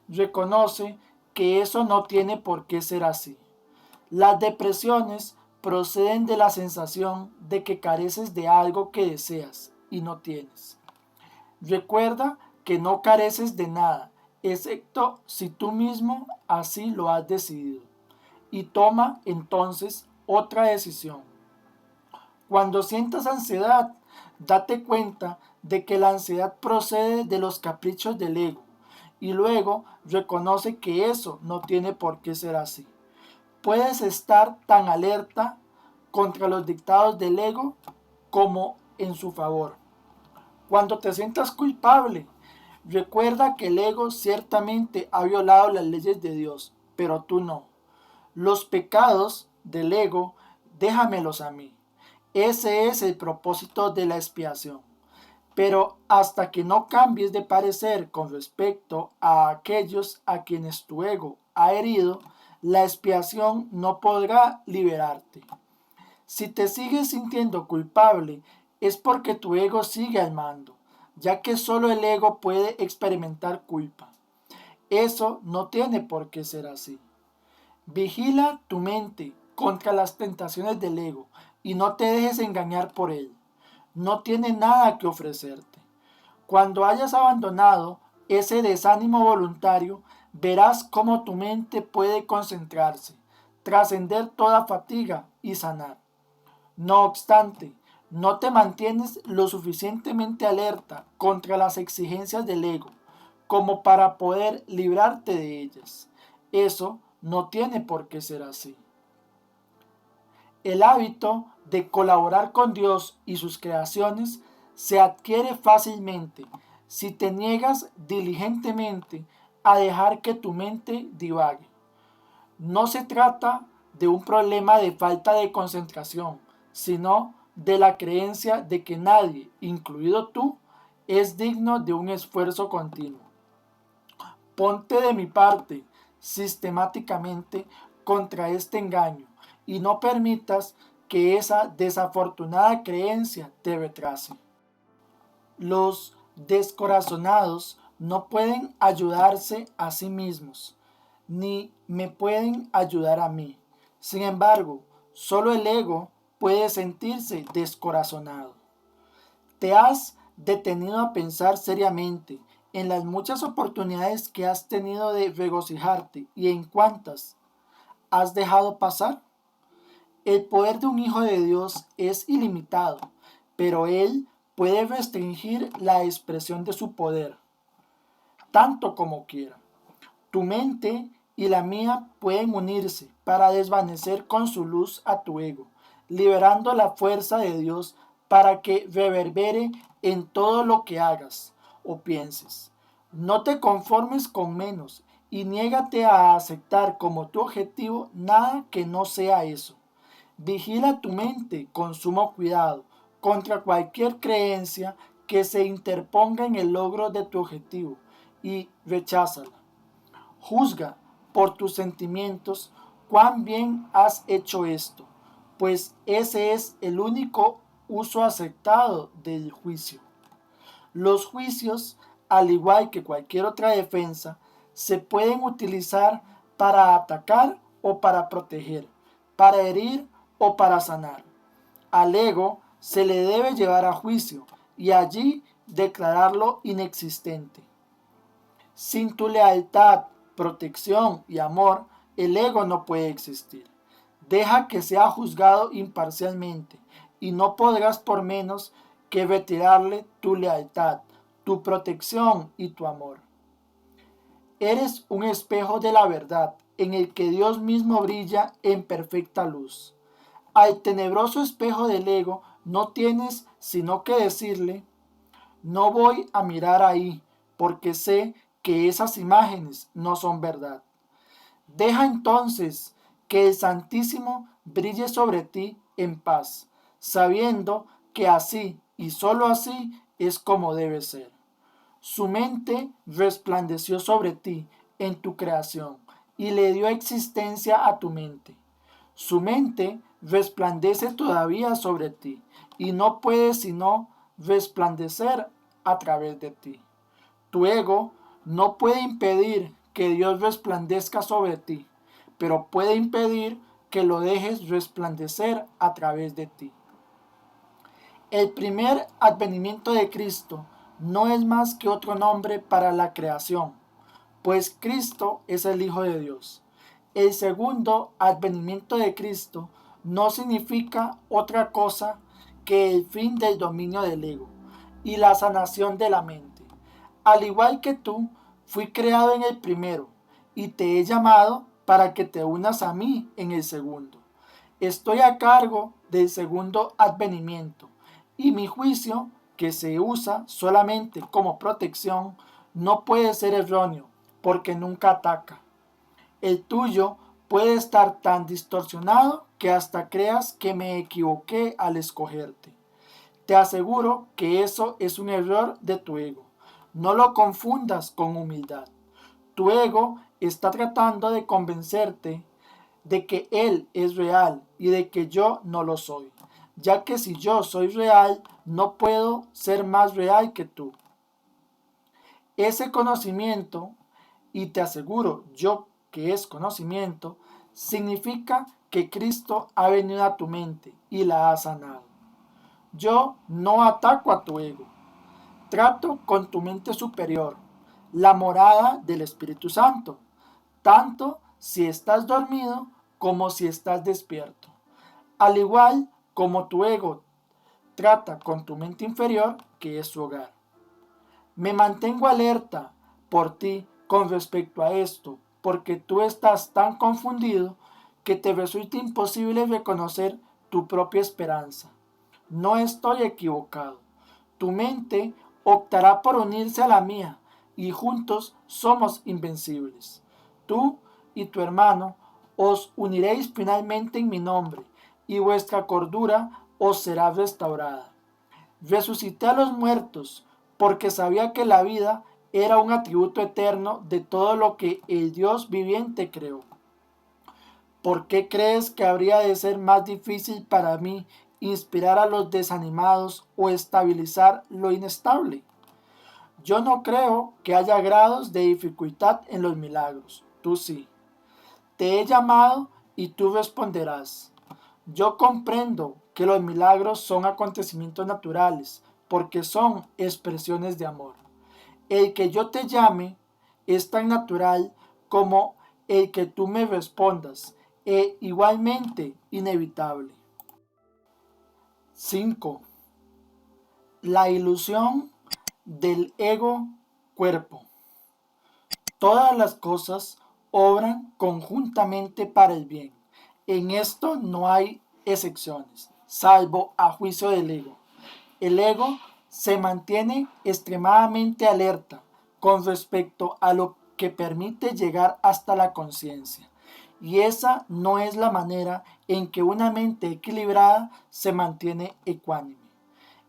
reconoce que eso no tiene por qué ser así. Las depresiones proceden de la sensación de que careces de algo que deseas y no tienes. Recuerda que no careces de nada, excepto si tú mismo así lo has decidido. Y toma entonces otra decisión. Cuando sientas ansiedad, date cuenta de que la ansiedad procede de los caprichos del ego y luego reconoce que eso no tiene por qué ser así. Puedes estar tan alerta contra los dictados del ego como en su favor. Cuando te sientas culpable, recuerda que el ego ciertamente ha violado las leyes de Dios, pero tú no. Los pecados del ego, déjamelos a mí. Ese es el propósito de la expiación. Pero hasta que no cambies de parecer con respecto a aquellos a quienes tu ego ha herido, la expiación no podrá liberarte. Si te sigues sintiendo culpable, es porque tu ego sigue al mando, ya que solo el ego puede experimentar culpa. Eso no tiene por qué ser así. Vigila tu mente contra las tentaciones del ego y no te dejes engañar por él. No tiene nada que ofrecerte. Cuando hayas abandonado ese desánimo voluntario, verás cómo tu mente puede concentrarse, trascender toda fatiga y sanar. No obstante, no te mantienes lo suficientemente alerta contra las exigencias del ego como para poder librarte de ellas. Eso no tiene por qué ser así. El hábito de colaborar con Dios y sus creaciones se adquiere fácilmente si te niegas diligentemente a dejar que tu mente divague. No se trata de un problema de falta de concentración, sino de la creencia de que nadie, incluido tú, es digno de un esfuerzo continuo. Ponte de mi parte sistemáticamente contra este engaño y no permitas que esa desafortunada creencia te retrase. Los descorazonados no pueden ayudarse a sí mismos, ni me pueden ayudar a mí. Sin embargo, solo el ego puede sentirse descorazonado. ¿Te has detenido a pensar seriamente en las muchas oportunidades que has tenido de regocijarte y en cuántas has dejado pasar? El poder de un hijo de Dios es ilimitado, pero Él puede restringir la expresión de su poder, tanto como quiera. Tu mente y la mía pueden unirse para desvanecer con su luz a tu ego, liberando la fuerza de Dios para que reverbere en todo lo que hagas o pienses. No te conformes con menos y niégate a aceptar como tu objetivo nada que no sea eso. Vigila tu mente con sumo cuidado contra cualquier creencia que se interponga en el logro de tu objetivo y recházala. Juzga por tus sentimientos cuán bien has hecho esto, pues ese es el único uso aceptado del juicio. Los juicios, al igual que cualquier otra defensa, se pueden utilizar para atacar o para proteger, para herir o para sanar. Al ego se le debe llevar a juicio y allí declararlo inexistente. Sin tu lealtad, protección y amor, el ego no puede existir. Deja que sea juzgado imparcialmente y no podrás por menos que retirarle tu lealtad, tu protección y tu amor. Eres un espejo de la verdad en el que Dios mismo brilla en perfecta luz. Al tenebroso espejo del ego no tienes sino que decirle: no voy a mirar ahí porque sé que esas imágenes no son verdad. Deja entonces que el Santísimo brille sobre ti en paz, sabiendo que así y sólo así es como debe ser. Su mente resplandeció sobre ti en tu creación y le dio existencia a tu mente. Su mente resplandece todavía sobre ti y no puede sino resplandecer a través de ti. Tu ego no puede impedir que Dios resplandezca sobre ti, pero puede impedir que lo dejes resplandecer a través de ti. El primer advenimiento de Cristo no es más que otro nombre para la creación, pues Cristo es el Hijo de Dios. El segundo advenimiento de Cristo no significa otra cosa que el fin del dominio del ego y la sanación de la mente. Al igual que tú, fui creado en el primero y te he llamado para que te unas a mí en el segundo. Estoy a cargo del segundo advenimiento y mi juicio, que se usa solamente como protección, no puede ser erróneo porque nunca ataca. El tuyo puede estar tan distorsionado que hasta creas que me equivoqué al escogerte. Te aseguro que eso es un error de tu ego. No lo confundas con humildad. Tu ego está tratando de convencerte de que él es real y de que yo no lo soy, ya que si yo soy real, no puedo ser más real que tú. Ese conocimiento, y te aseguro yo que es conocimiento, significa que Cristo ha venido a tu mente y la ha sanado. Yo no ataco a tu ego, trato con tu mente superior, la morada del Espíritu Santo, tanto si estás dormido como si estás despierto. Al igual como tu ego trata con tu mente inferior, que es su hogar. Me mantengo alerta por ti con respecto a esto, porque tú estás tan confundido que te resulta imposible reconocer tu propia esperanza. No estoy equivocado. Tu mente optará por unirse a la mía y juntos somos invencibles. Tú y tu hermano os uniréis finalmente en mi nombre y vuestra cordura os será restaurada. Resucité a los muertos porque sabía que la vida era un atributo eterno de todo lo que el Dios viviente creó. ¿Por qué crees que habría de ser más difícil para mí inspirar a los desanimados o estabilizar lo inestable? Yo no creo que haya grados de dificultad en los milagros. Tú sí. Te he llamado y tú responderás. Yo comprendo que los milagros son acontecimientos naturales porque son expresiones de amor. El que yo te llame es tan natural como el que tú me respondas e igualmente inevitable. 5. La ilusión del ego-cuerpo. Todas las cosas obran conjuntamente para el bien. En esto no hay excepciones, salvo a juicio del ego. El ego se mantiene extremadamente alerta con respecto a lo que permite llegar hasta la conciencia. Y esa no es la manera en que una mente equilibrada se mantiene ecuánime.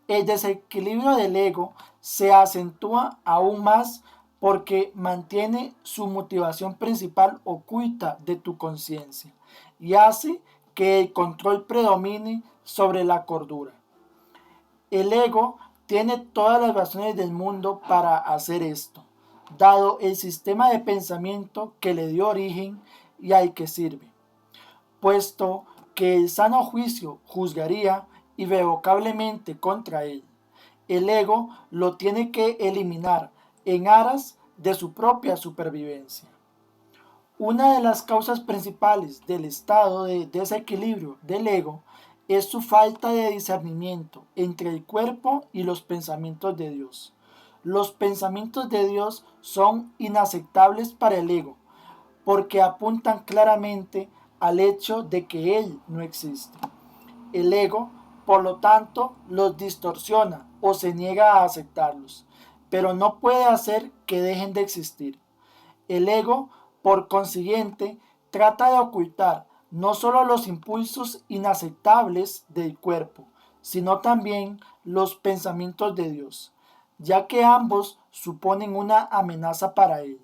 El desequilibrio del ego se acentúa aún más porque mantiene su motivación principal oculta de tu conciencia y hace que el control predomine sobre la cordura. El ego tiene todas las razones del mundo para hacer esto. dado el sistema de pensamiento que le dio origen y al que sirve, puesto que el sano juicio juzgaría irrevocablemente contra él. El ego lo tiene que eliminar en aras de su propia supervivencia. Una de las causas principales del estado de desequilibrio del ego es su falta de discernimiento entre el cuerpo y los pensamientos de Dios. Los pensamientos de Dios son inaceptables para el ego porque apuntan claramente al hecho de que Él no existe. El ego, por lo tanto, los distorsiona o se niega a aceptarlos, pero no puede hacer que dejen de existir. El ego, por consiguiente, trata de ocultar no solo los impulsos inaceptables del cuerpo, sino también los pensamientos de Dios, ya que ambos suponen una amenaza para él.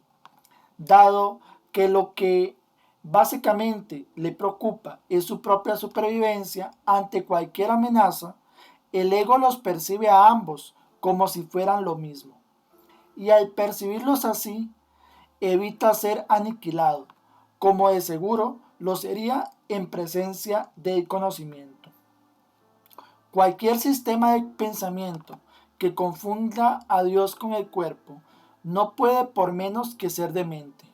Dado que lo que básicamente le preocupa es su propia supervivencia ante cualquier amenaza, el ego los percibe a ambos como si fueran lo mismo. Y al percibirlos así, evita ser aniquilado, como de seguro lo sería en presencia del conocimiento. Cualquier sistema de pensamiento que confunda a Dios con el cuerpo no puede por menos que ser demente.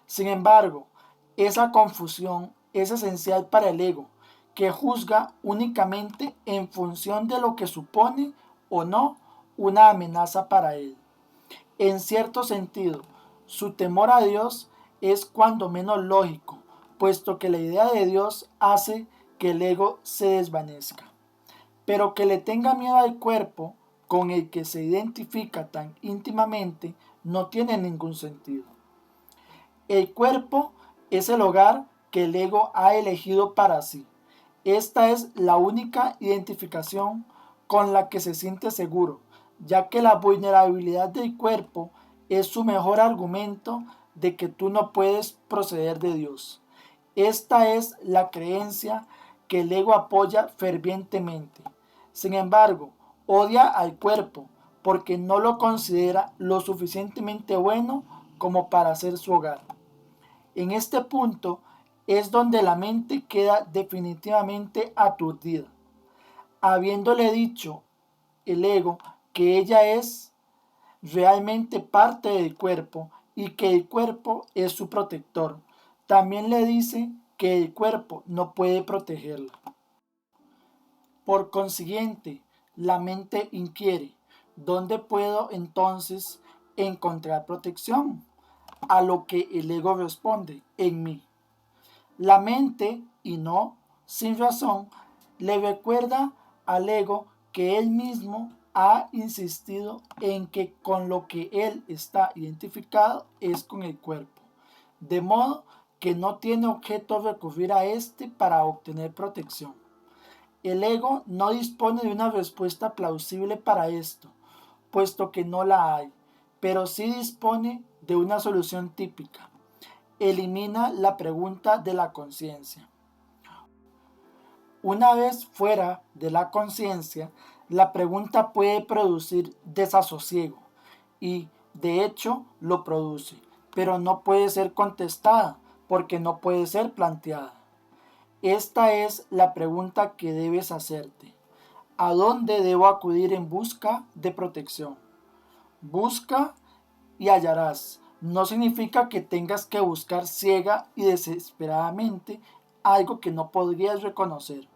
Sin embargo, esa confusión es esencial para el ego, que juzga únicamente en función de lo que supone o no una amenaza para él. En cierto sentido, su temor a Dios es cuando menos lógico, puesto que la idea de Dios hace que el ego se desvanezca. Pero que le tenga miedo al cuerpo con el que se identifica tan íntimamente no tiene ningún sentido. El cuerpo es el hogar que el ego ha elegido para sí. Esta es la única identificación con la que se siente seguro, ya que la vulnerabilidad del cuerpo es su mejor argumento de que tú no puedes proceder de Dios. Esta es la creencia que el ego apoya fervientemente. Sin embargo, odia al cuerpo porque no lo considera lo suficientemente bueno como para ser su hogar. En este punto es donde la mente queda definitivamente aturdida, habiéndole dicho el ego que ella es realmente parte del cuerpo y que el cuerpo es su protector. También le dice que el cuerpo no puede protegerla. Por consiguiente, la mente inquiere, ¿dónde puedo entonces encontrar protección? A lo que el ego responde, en mí. La mente, y no sin razón, le recuerda al ego que él mismo ha insistido en que con lo que él está identificado es con el cuerpo, de modo que no tiene objeto recurrir a este para obtener protección. El ego no dispone de una respuesta plausible para esto, puesto que no la hay, pero sí dispone de una solución típica. Elimina la pregunta de la conciencia. Una vez fuera de la conciencia, la pregunta puede producir desasosiego y, de hecho, lo produce, pero no puede ser contestada porque no puede ser planteada. Esta es la pregunta que debes hacerte. ¿A dónde debo acudir en busca de protección? Busca y hallarás. No significa que tengas que buscar ciega y desesperadamente algo que no podrías reconocer.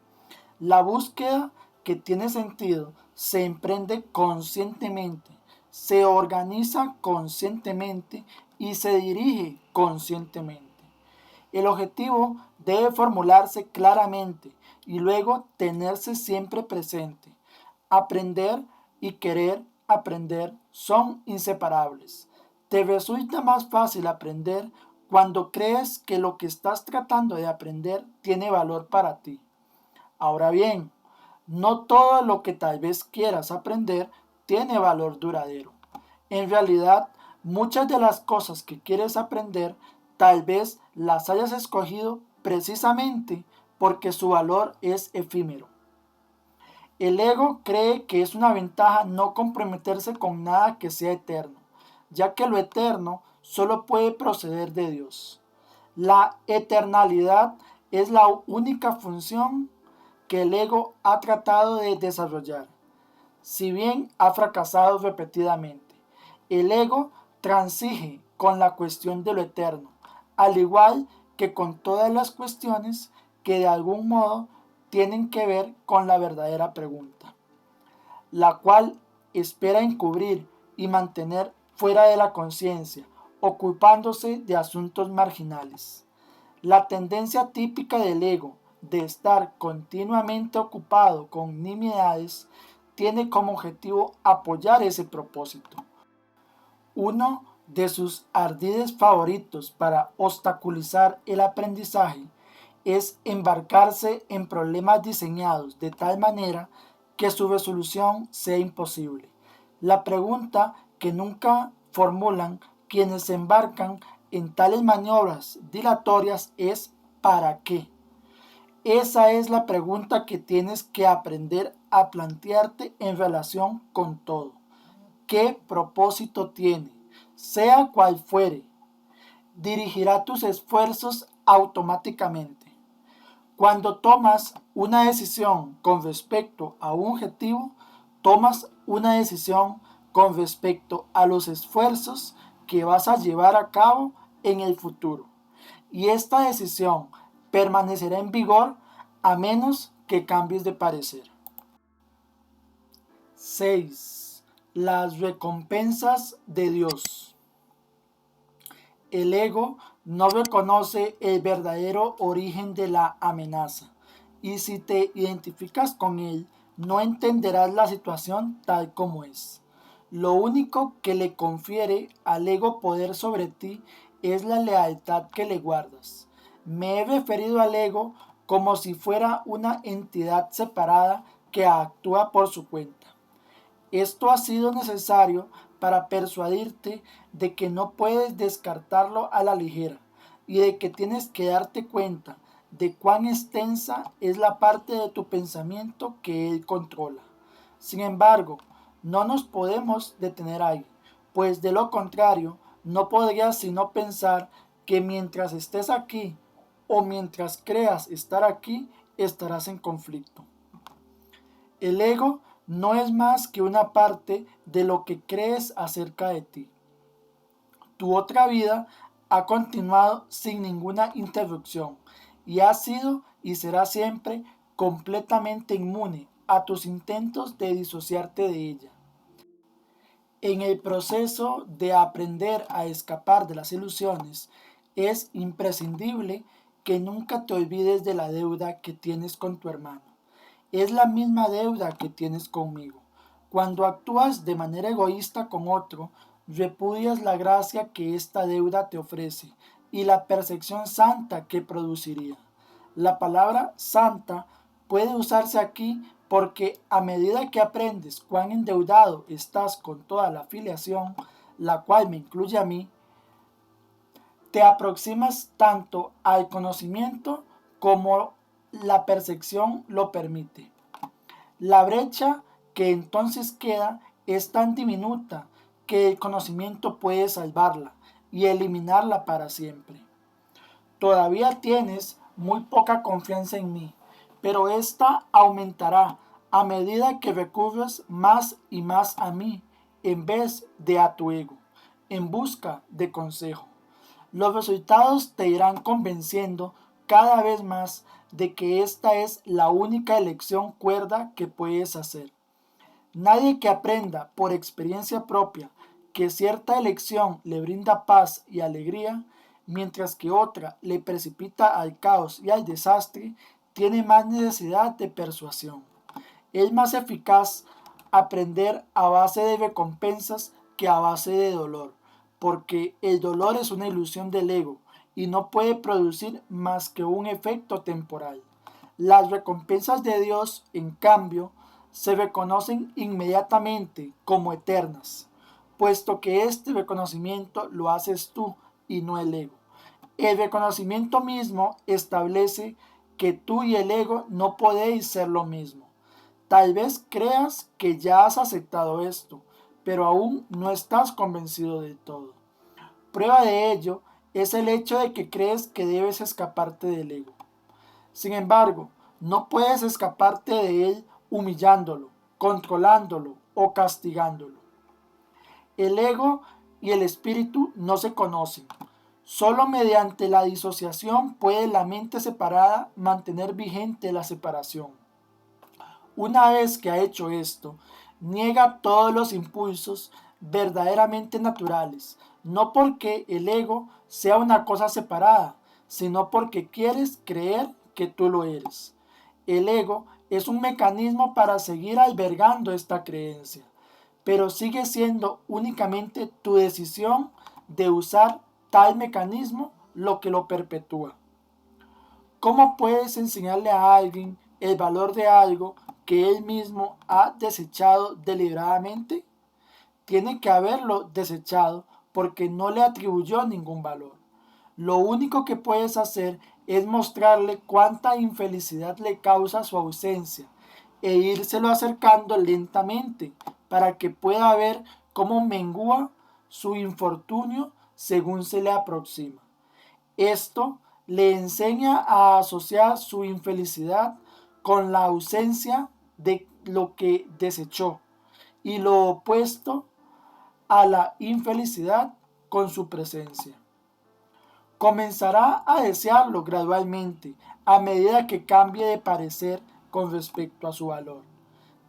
La búsqueda que tiene sentido se emprende conscientemente, se organiza conscientemente y se dirige conscientemente. El objetivo debe formularse claramente y luego tenerse siempre presente. Aprender y querer aprender son inseparables. Te resulta más fácil aprender cuando crees que lo que estás tratando de aprender tiene valor para ti. Ahora bien, no todo lo que tal vez quieras aprender tiene valor duradero. En realidad, muchas de las cosas que quieres aprender tal vez las hayas escogido precisamente porque su valor es efímero. El ego cree que es una ventaja no comprometerse con nada que sea eterno. ya que lo eterno solo puede proceder de Dios. La eternalidad es la única función que el ego ha tratado de desarrollar, si bien ha fracasado repetidamente. El ego transige con la cuestión de lo eterno, al igual que con todas las cuestiones que de algún modo tienen que ver con la verdadera pregunta, la cual espera encubrir y mantener fuera de la conciencia, ocupándose de asuntos marginales. La tendencia típica del ego de estar continuamente ocupado con nimiedades tiene como objetivo apoyar ese propósito. Uno de sus ardides favoritos para obstaculizar el aprendizaje es embarcarse en problemas diseñados de tal manera que su resolución sea imposible. La pregunta que nunca formulan quienes se embarcan en tales maniobras dilatorias es ¿para qué? Esa es la pregunta que tienes que aprender a plantearte en relación con todo. ¿Qué propósito tiene? Sea cual fuere, dirigirá tus esfuerzos automáticamente. Cuando tomas una decisión con respecto a un objetivo, tomas una decisión con respecto a los esfuerzos que vas a llevar a cabo en el futuro. Y esta decisión permanecerá en vigor a menos que cambies de parecer. 6. Las recompensas de Dios. El ego no reconoce el verdadero origen de la amenaza, y si te identificas con él, no entenderás la situación tal como es. Lo único que le confiere al ego poder sobre ti es la lealtad que le guardas. Me he referido al ego como si fuera una entidad separada que actúa por su cuenta. Esto ha sido necesario para persuadirte de que no puedes descartarlo a la ligera y de que tienes que darte cuenta de cuán extensa es la parte de tu pensamiento que él controla. Sin embargo, no nos podemos detener ahí, pues de lo contrario, no podrías sino pensar que mientras estés aquí o mientras creas estar aquí, estarás en conflicto. El ego no es más que una parte de lo que crees acerca de ti. Tu otra vida ha continuado sin ninguna interrupción y ha sido y será siempre completamente inmune a tus intentos de disociarte de ella. En el proceso de aprender a escapar de las ilusiones, es imprescindible que nunca te olvides de la deuda que tienes con tu hermano. Es la misma deuda que tienes conmigo. Cuando actúas de manera egoísta con otro, repudias la gracia que esta deuda te ofrece y la percepción santa que produciría. La palabra santa puede usarse aquí porque a medida que aprendes cuán endeudado estás con toda la filiación, la cual me incluye a mí, te aproximas tanto al conocimiento como la percepción lo permite. La brecha que entonces queda es tan diminuta que el conocimiento puede salvarla y eliminarla para siempre. Todavía tienes muy poca confianza en mí, pero esta aumentará a medida que recurres más y más a mí en vez de a tu ego, en busca de consejo. Los resultados te irán convenciendo cada vez más de que esta es la única elección cuerda que puedes hacer. Nadie que aprenda por experiencia propia que cierta elección le brinda paz y alegría, mientras que otra le precipita al caos y al desastre, tiene más necesidad de persuasión. Es más eficaz aprender a base de recompensas que a base de dolor, porque el dolor es una ilusión del ego y no puede producir más que un efecto temporal. Las recompensas de Dios, en cambio, se reconocen inmediatamente como eternas, puesto que este reconocimiento lo haces tú y no el ego. El reconocimiento mismo establece que tú y el ego no podéis ser lo mismo. Tal vez creas que ya has aceptado esto, pero aún no estás convencido de todo. Prueba de ello es el hecho de que crees que debes escaparte del ego. Sin embargo, no puedes escaparte de él humillándolo, controlándolo o castigándolo. El ego y el espíritu no se conocen. Solo mediante la disociación puede la mente separada mantener vigente la separación. Una vez que ha hecho esto, niega todos los impulsos verdaderamente naturales, no porque el ego sea una cosa separada, sino porque quieres creer que tú lo eres. El ego es un mecanismo para seguir albergando esta creencia, pero sigue siendo únicamente tu decisión de usar tal mecanismo lo que lo perpetúa. ¿Cómo puedes enseñarle a alguien el valor de algo que él mismo ha desechado deliberadamente? Tiene que haberlo desechado porque no le atribuyó ningún valor. Lo único que puedes hacer es mostrarle cuánta infelicidad le causa su ausencia e írselo acercando lentamente para que pueda ver cómo mengua su infortunio según se le aproxima. Esto le enseña a asociar su infelicidad con la ausencia de lo que desechó y lo opuesto a la infelicidad con su presencia. Comenzará a desearlo gradualmente a medida que cambie de parecer con respecto a su valor.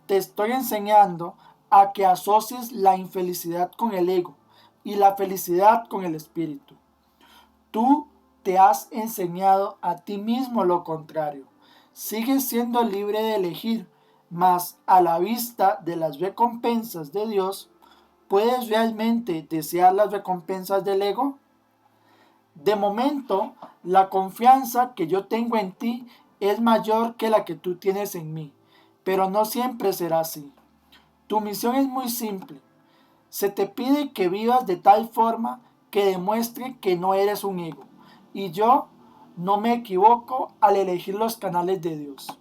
Te estoy enseñando a que asocies la infelicidad con el ego y la felicidad con el espíritu. Tú te has enseñado a ti mismo lo contrario. Sigues siendo libre de elegir, mas a la vista de las recompensas de Dios, ¿puedes realmente desear las recompensas del ego? De momento, la confianza que yo tengo en ti es mayor que la que tú tienes en mí, pero no siempre será así. Tu misión es muy simple. Se te pide que vivas de tal forma que demuestre que no eres un ego. Y yo no me equivoco al elegir los canales de Dios.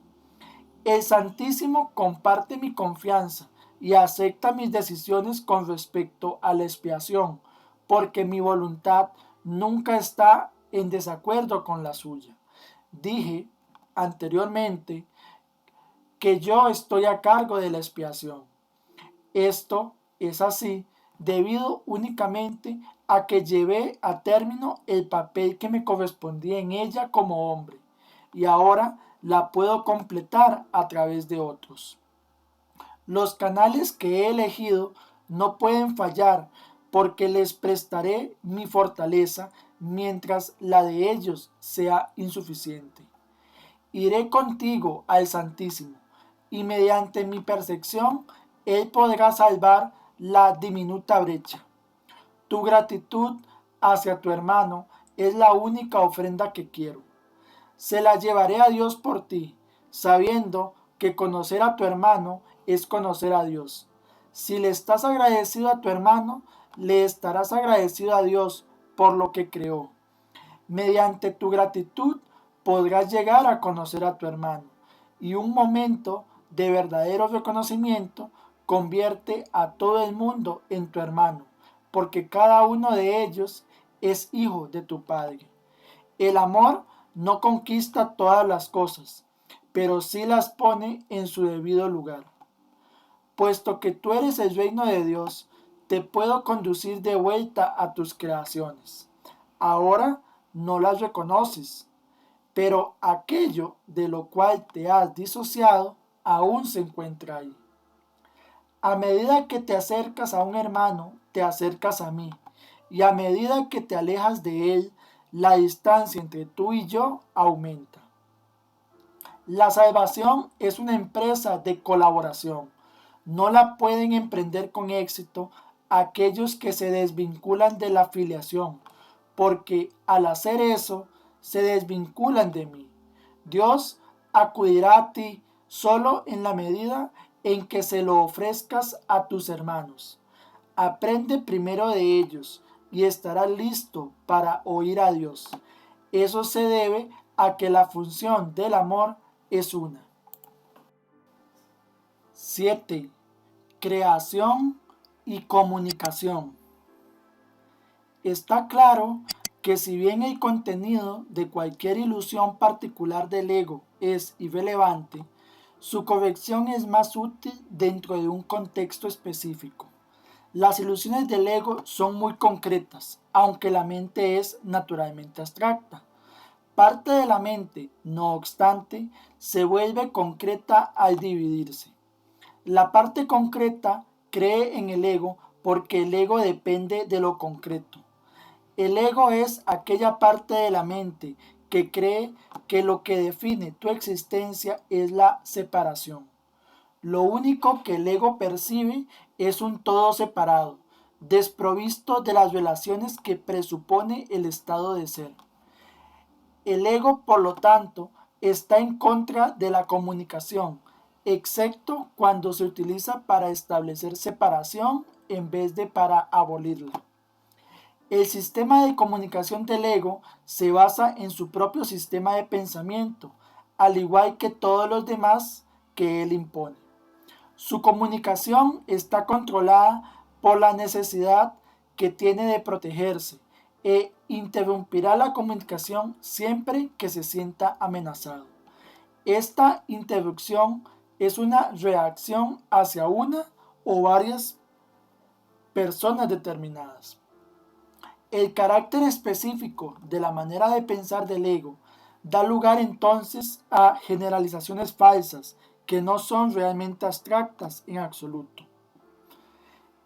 El Santísimo comparte mi confianza y acepta mis decisiones con respecto a la expiación, porque mi voluntad nunca está en desacuerdo con la suya. Dije anteriormente que yo estoy a cargo de la expiación. Esto es así debido únicamente a que llevé a término el papel que me correspondía en ella como hombre, y ahora la puedo completar a través de otros. Los canales que he elegido no pueden fallar porque les prestaré mi fortaleza mientras la de ellos sea insuficiente. Iré contigo al Santísimo, y mediante mi percepción Él podrá salvar la diminuta brecha. Tu gratitud hacia tu hermano es la única ofrenda que quiero. Se la llevaré a Dios por ti, sabiendo que conocer a tu hermano es conocer a Dios. Si le estás agradecido a tu hermano, le estarás agradecido a Dios por lo que creó. Mediante tu gratitud podrás llegar a conocer a tu hermano, y un momento de verdadero reconocimiento convierte a todo el mundo en tu hermano, porque cada uno de ellos es hijo de tu Padre. El amor no conquista todas las cosas, pero sí las pone en su debido lugar. Puesto que tú eres el reino de Dios, te puedo conducir de vuelta a tus creaciones. Ahora no las reconoces, pero aquello de lo cual te has disociado aún se encuentra ahí. A medida que te acercas a un hermano, te acercas a mí, y a medida que te alejas de él, la distancia entre tú y yo aumenta. La salvación es una empresa de colaboración. No la pueden emprender con éxito aquellos que se desvinculan de la filiación, porque al hacer eso se desvinculan de mí. Dios acudirá a ti solo en la medida en que se lo ofrezcas a tus hermanos. Aprende primero de ellos y estarás listo para oír a Dios. Eso se debe a que la función del amor es una. 7. Creación y comunicación. Está claro que si bien el contenido de cualquier ilusión particular del ego es irrelevante, su corrección es más útil dentro de un contexto específico. Las ilusiones del ego son muy concretas, aunque la mente es naturalmente abstracta. Parte de la mente, no obstante, se vuelve concreta al dividirse. La parte concreta cree en el ego porque el ego depende de lo concreto. El ego es aquella parte de la mente que cree que lo que define tu existencia es la separación. Lo único que el ego percibe es un todo separado, desprovisto de las relaciones que presupone el estado de ser. El ego, por lo tanto, está en contra de la comunicación, excepto cuando se utiliza para establecer separación en vez de para abolirla. El sistema de comunicación del ego se basa en su propio sistema de pensamiento, al igual que todos los demás que él impone. Su comunicación está controlada por la necesidad que tiene de protegerse e interrumpirá la comunicación siempre que se sienta amenazado. Esta interrupción es una reacción hacia una o varias personas determinadas. El carácter específico de la manera de pensar del ego da lugar entonces a generalizaciones falsas que no son realmente abstractas en absoluto.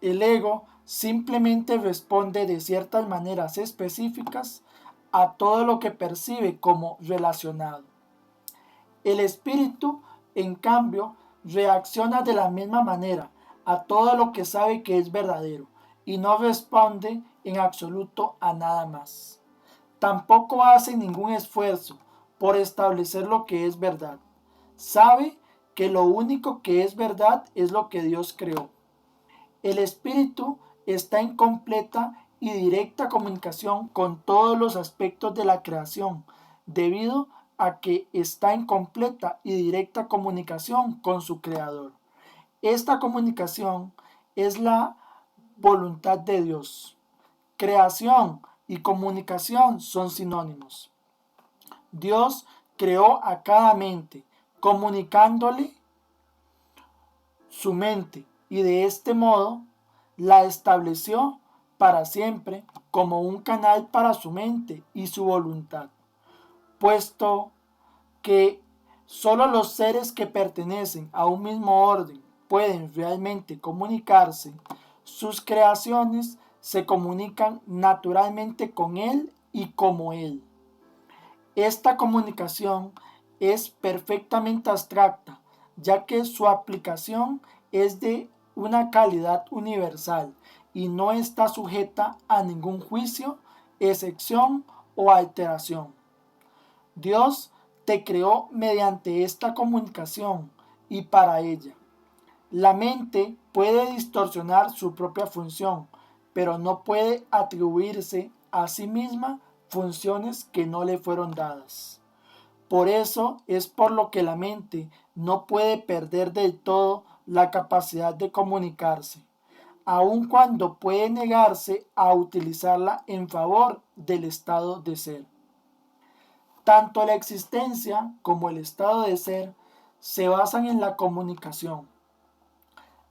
El ego simplemente responde de ciertas maneras específicas a todo lo que percibe como relacionado. El espíritu, en cambio, reacciona de la misma manera a todo lo que sabe que es verdadero y no responde en absoluto a nada más. Tampoco hace ningún esfuerzo por establecer lo que es verdad. Sabe que lo único que es verdad es lo que Dios creó. El espíritu está en completa y directa comunicación con todos los aspectos de la creación, debido a que está en completa y directa comunicación con su creador. Esta comunicación es la voluntad de Dios. Creación y comunicación son sinónimos. Dios creó a cada mente, comunicándole su mente, y de este modo la estableció para siempre como un canal para su mente y su voluntad, puesto que solo los seres que pertenecen a un mismo orden pueden realmente comunicarse. Sus creaciones se comunican naturalmente con él y como él. Esta comunicación es perfectamente abstracta, ya que su aplicación es de una calidad universal y no está sujeta a ningún juicio, excepción o alteración. Dios te creó mediante esta comunicación y para ella. La mente puede distorsionar su propia función, pero no puede atribuirse a sí misma funciones que no le fueron dadas. Por eso es por lo que la mente no puede perder del todo la capacidad de comunicarse, aun cuando puede negarse a utilizarla en favor del estado de ser. Tanto la existencia como el estado de ser se basan en la comunicación.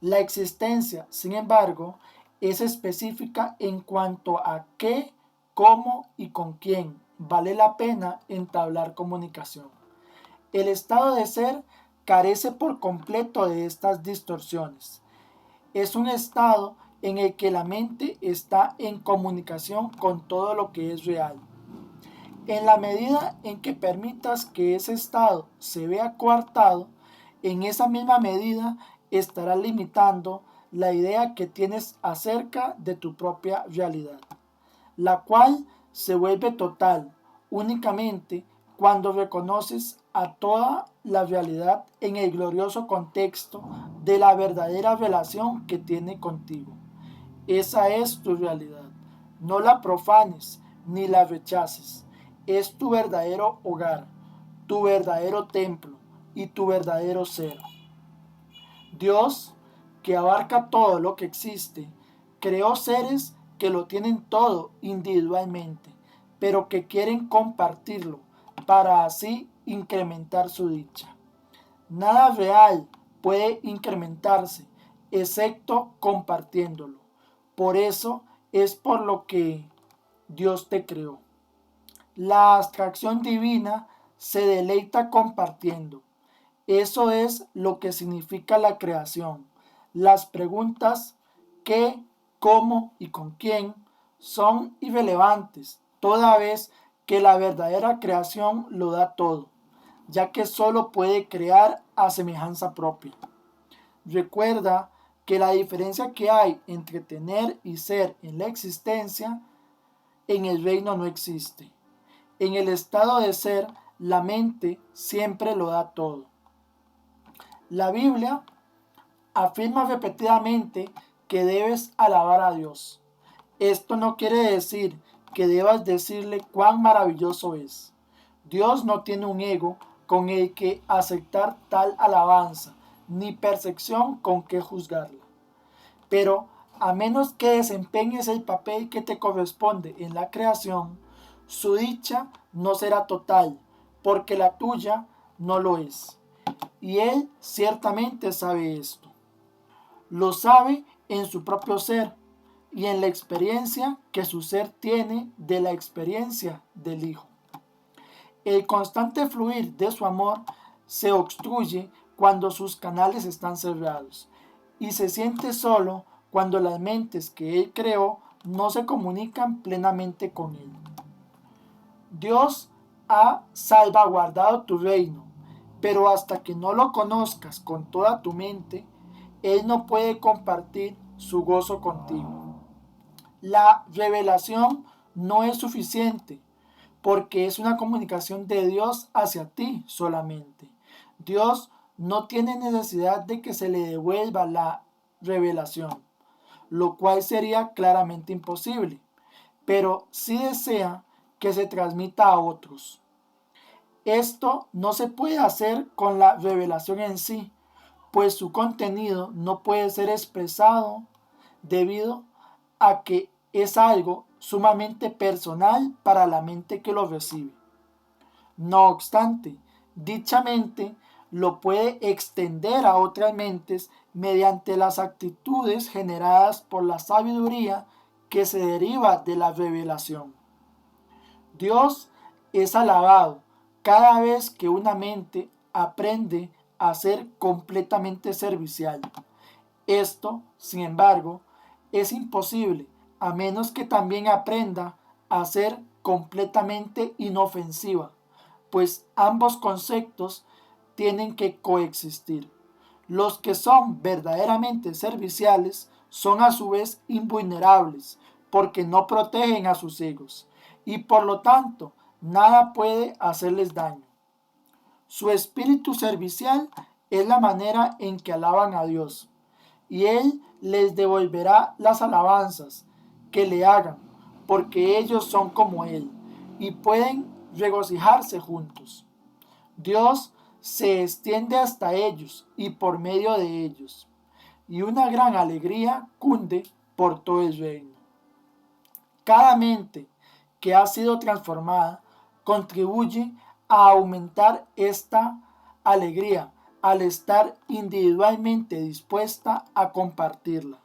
La existencia, sin embargo, es específica en cuanto a qué, cómo y con quién vale la pena entablar comunicación. El estado de ser carece por completo de estas distorsiones. Es un estado en el que la mente está en comunicación con todo lo que es real. En la medida en que permitas que ese estado se vea coartado, en esa misma medida estarás limitando la idea que tienes acerca de tu propia realidad, la cual se vuelve total únicamente cuando reconoces a toda la realidad en el glorioso contexto de la verdadera relación que tiene contigo. Esa es tu realidad. No la profanes ni la rechaces. Es tu verdadero hogar, tu verdadero templo y tu verdadero ser. Dios, que abarca todo lo que existe, creó seres que lo tienen todo individualmente, pero que quieren compartirlo para así incrementar su dicha. Nada real puede incrementarse excepto compartiéndolo. Por eso es por lo que Dios te creó. La abstracción divina se deleita compartiendo. Eso es lo que significa la creación. Las preguntas qué, cómo y con quién son irrelevantes, toda vez que la verdadera creación lo da todo, ya que solo puede crear a semejanza propia. Recuerda que la diferencia que hay entre tener y ser en la existencia, en el reino no existe. En el estado de ser, la mente siempre lo da todo. La Biblia afirma repetidamente que debes alabar a Dios. Esto no quiere decir que debas decirle cuán maravilloso es. Dios no tiene un ego con el que aceptar tal alabanza, ni percepción con que juzgarla. Pero a menos que desempeñes el papel que te corresponde en la creación, su dicha no será total, porque la tuya no lo es. Y Él ciertamente sabe esto. Lo sabe en su propio ser y en la experiencia que su ser tiene de la experiencia del Hijo. El constante fluir de su amor se obstruye cuando sus canales están cerrados y se siente solo cuando las mentes que Él creó no se comunican plenamente con Él. Dios ha salvaguardado tu reino, pero hasta que no lo conozcas con toda tu mente, Él no puede compartir su gozo contigo. La revelación no es suficiente porque es una comunicación de Dios hacia ti solamente. Dios no tiene necesidad de que se le devuelva la revelación, lo cual sería claramente imposible, pero sí desea que se transmita a otros. Esto no se puede hacer con la revelación en sí, pues su contenido no puede ser expresado debido a que es algo sumamente personal para la mente que lo recibe. No obstante, dicha mente lo puede extender a otras mentes mediante las actitudes generadas por la sabiduría que se deriva de la revelación. Dios es alabado cada vez que una mente aprende a ser completamente servicial. Esto, sin embargo, es imposible a menos que también aprenda a ser completamente inofensiva, pues ambos conceptos tienen que coexistir. Los que son verdaderamente serviciales son a su vez invulnerables, porque no protegen a sus egos, y por lo tanto nada puede hacerles daño. Su espíritu servicial es la manera en que alaban a Dios, y Él les devolverá las alabanzas que le hagan, porque ellos son como Él, y pueden regocijarse juntos. Dios se extiende hasta ellos y por medio de ellos, y una gran alegría cunde por todo el reino. Cada mente que ha sido transformada contribuye a aumentar esta alegría al estar individualmente dispuesta a compartirla.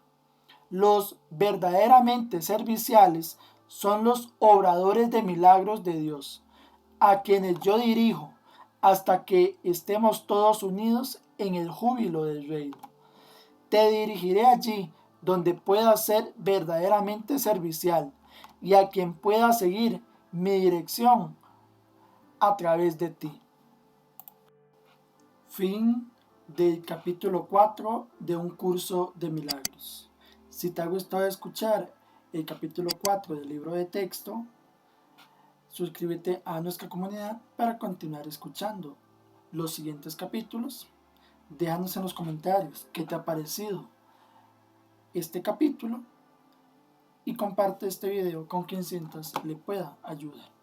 Los verdaderamente serviciales son los obradores de milagros de Dios, a quienes yo dirijo hasta que estemos todos unidos en el júbilo del reino. Te dirigiré allí donde puedas ser verdaderamente servicial y a quien pueda seguir mi dirección a través de ti. Fin del capítulo 4 de un curso de milagros. Si te ha gustado escuchar el capítulo 4 del libro de texto, suscríbete a nuestra comunidad para continuar escuchando los siguientes capítulos. Déjanos en los comentarios qué te ha parecido este capítulo y comparte este video con quien sientas le pueda ayudar.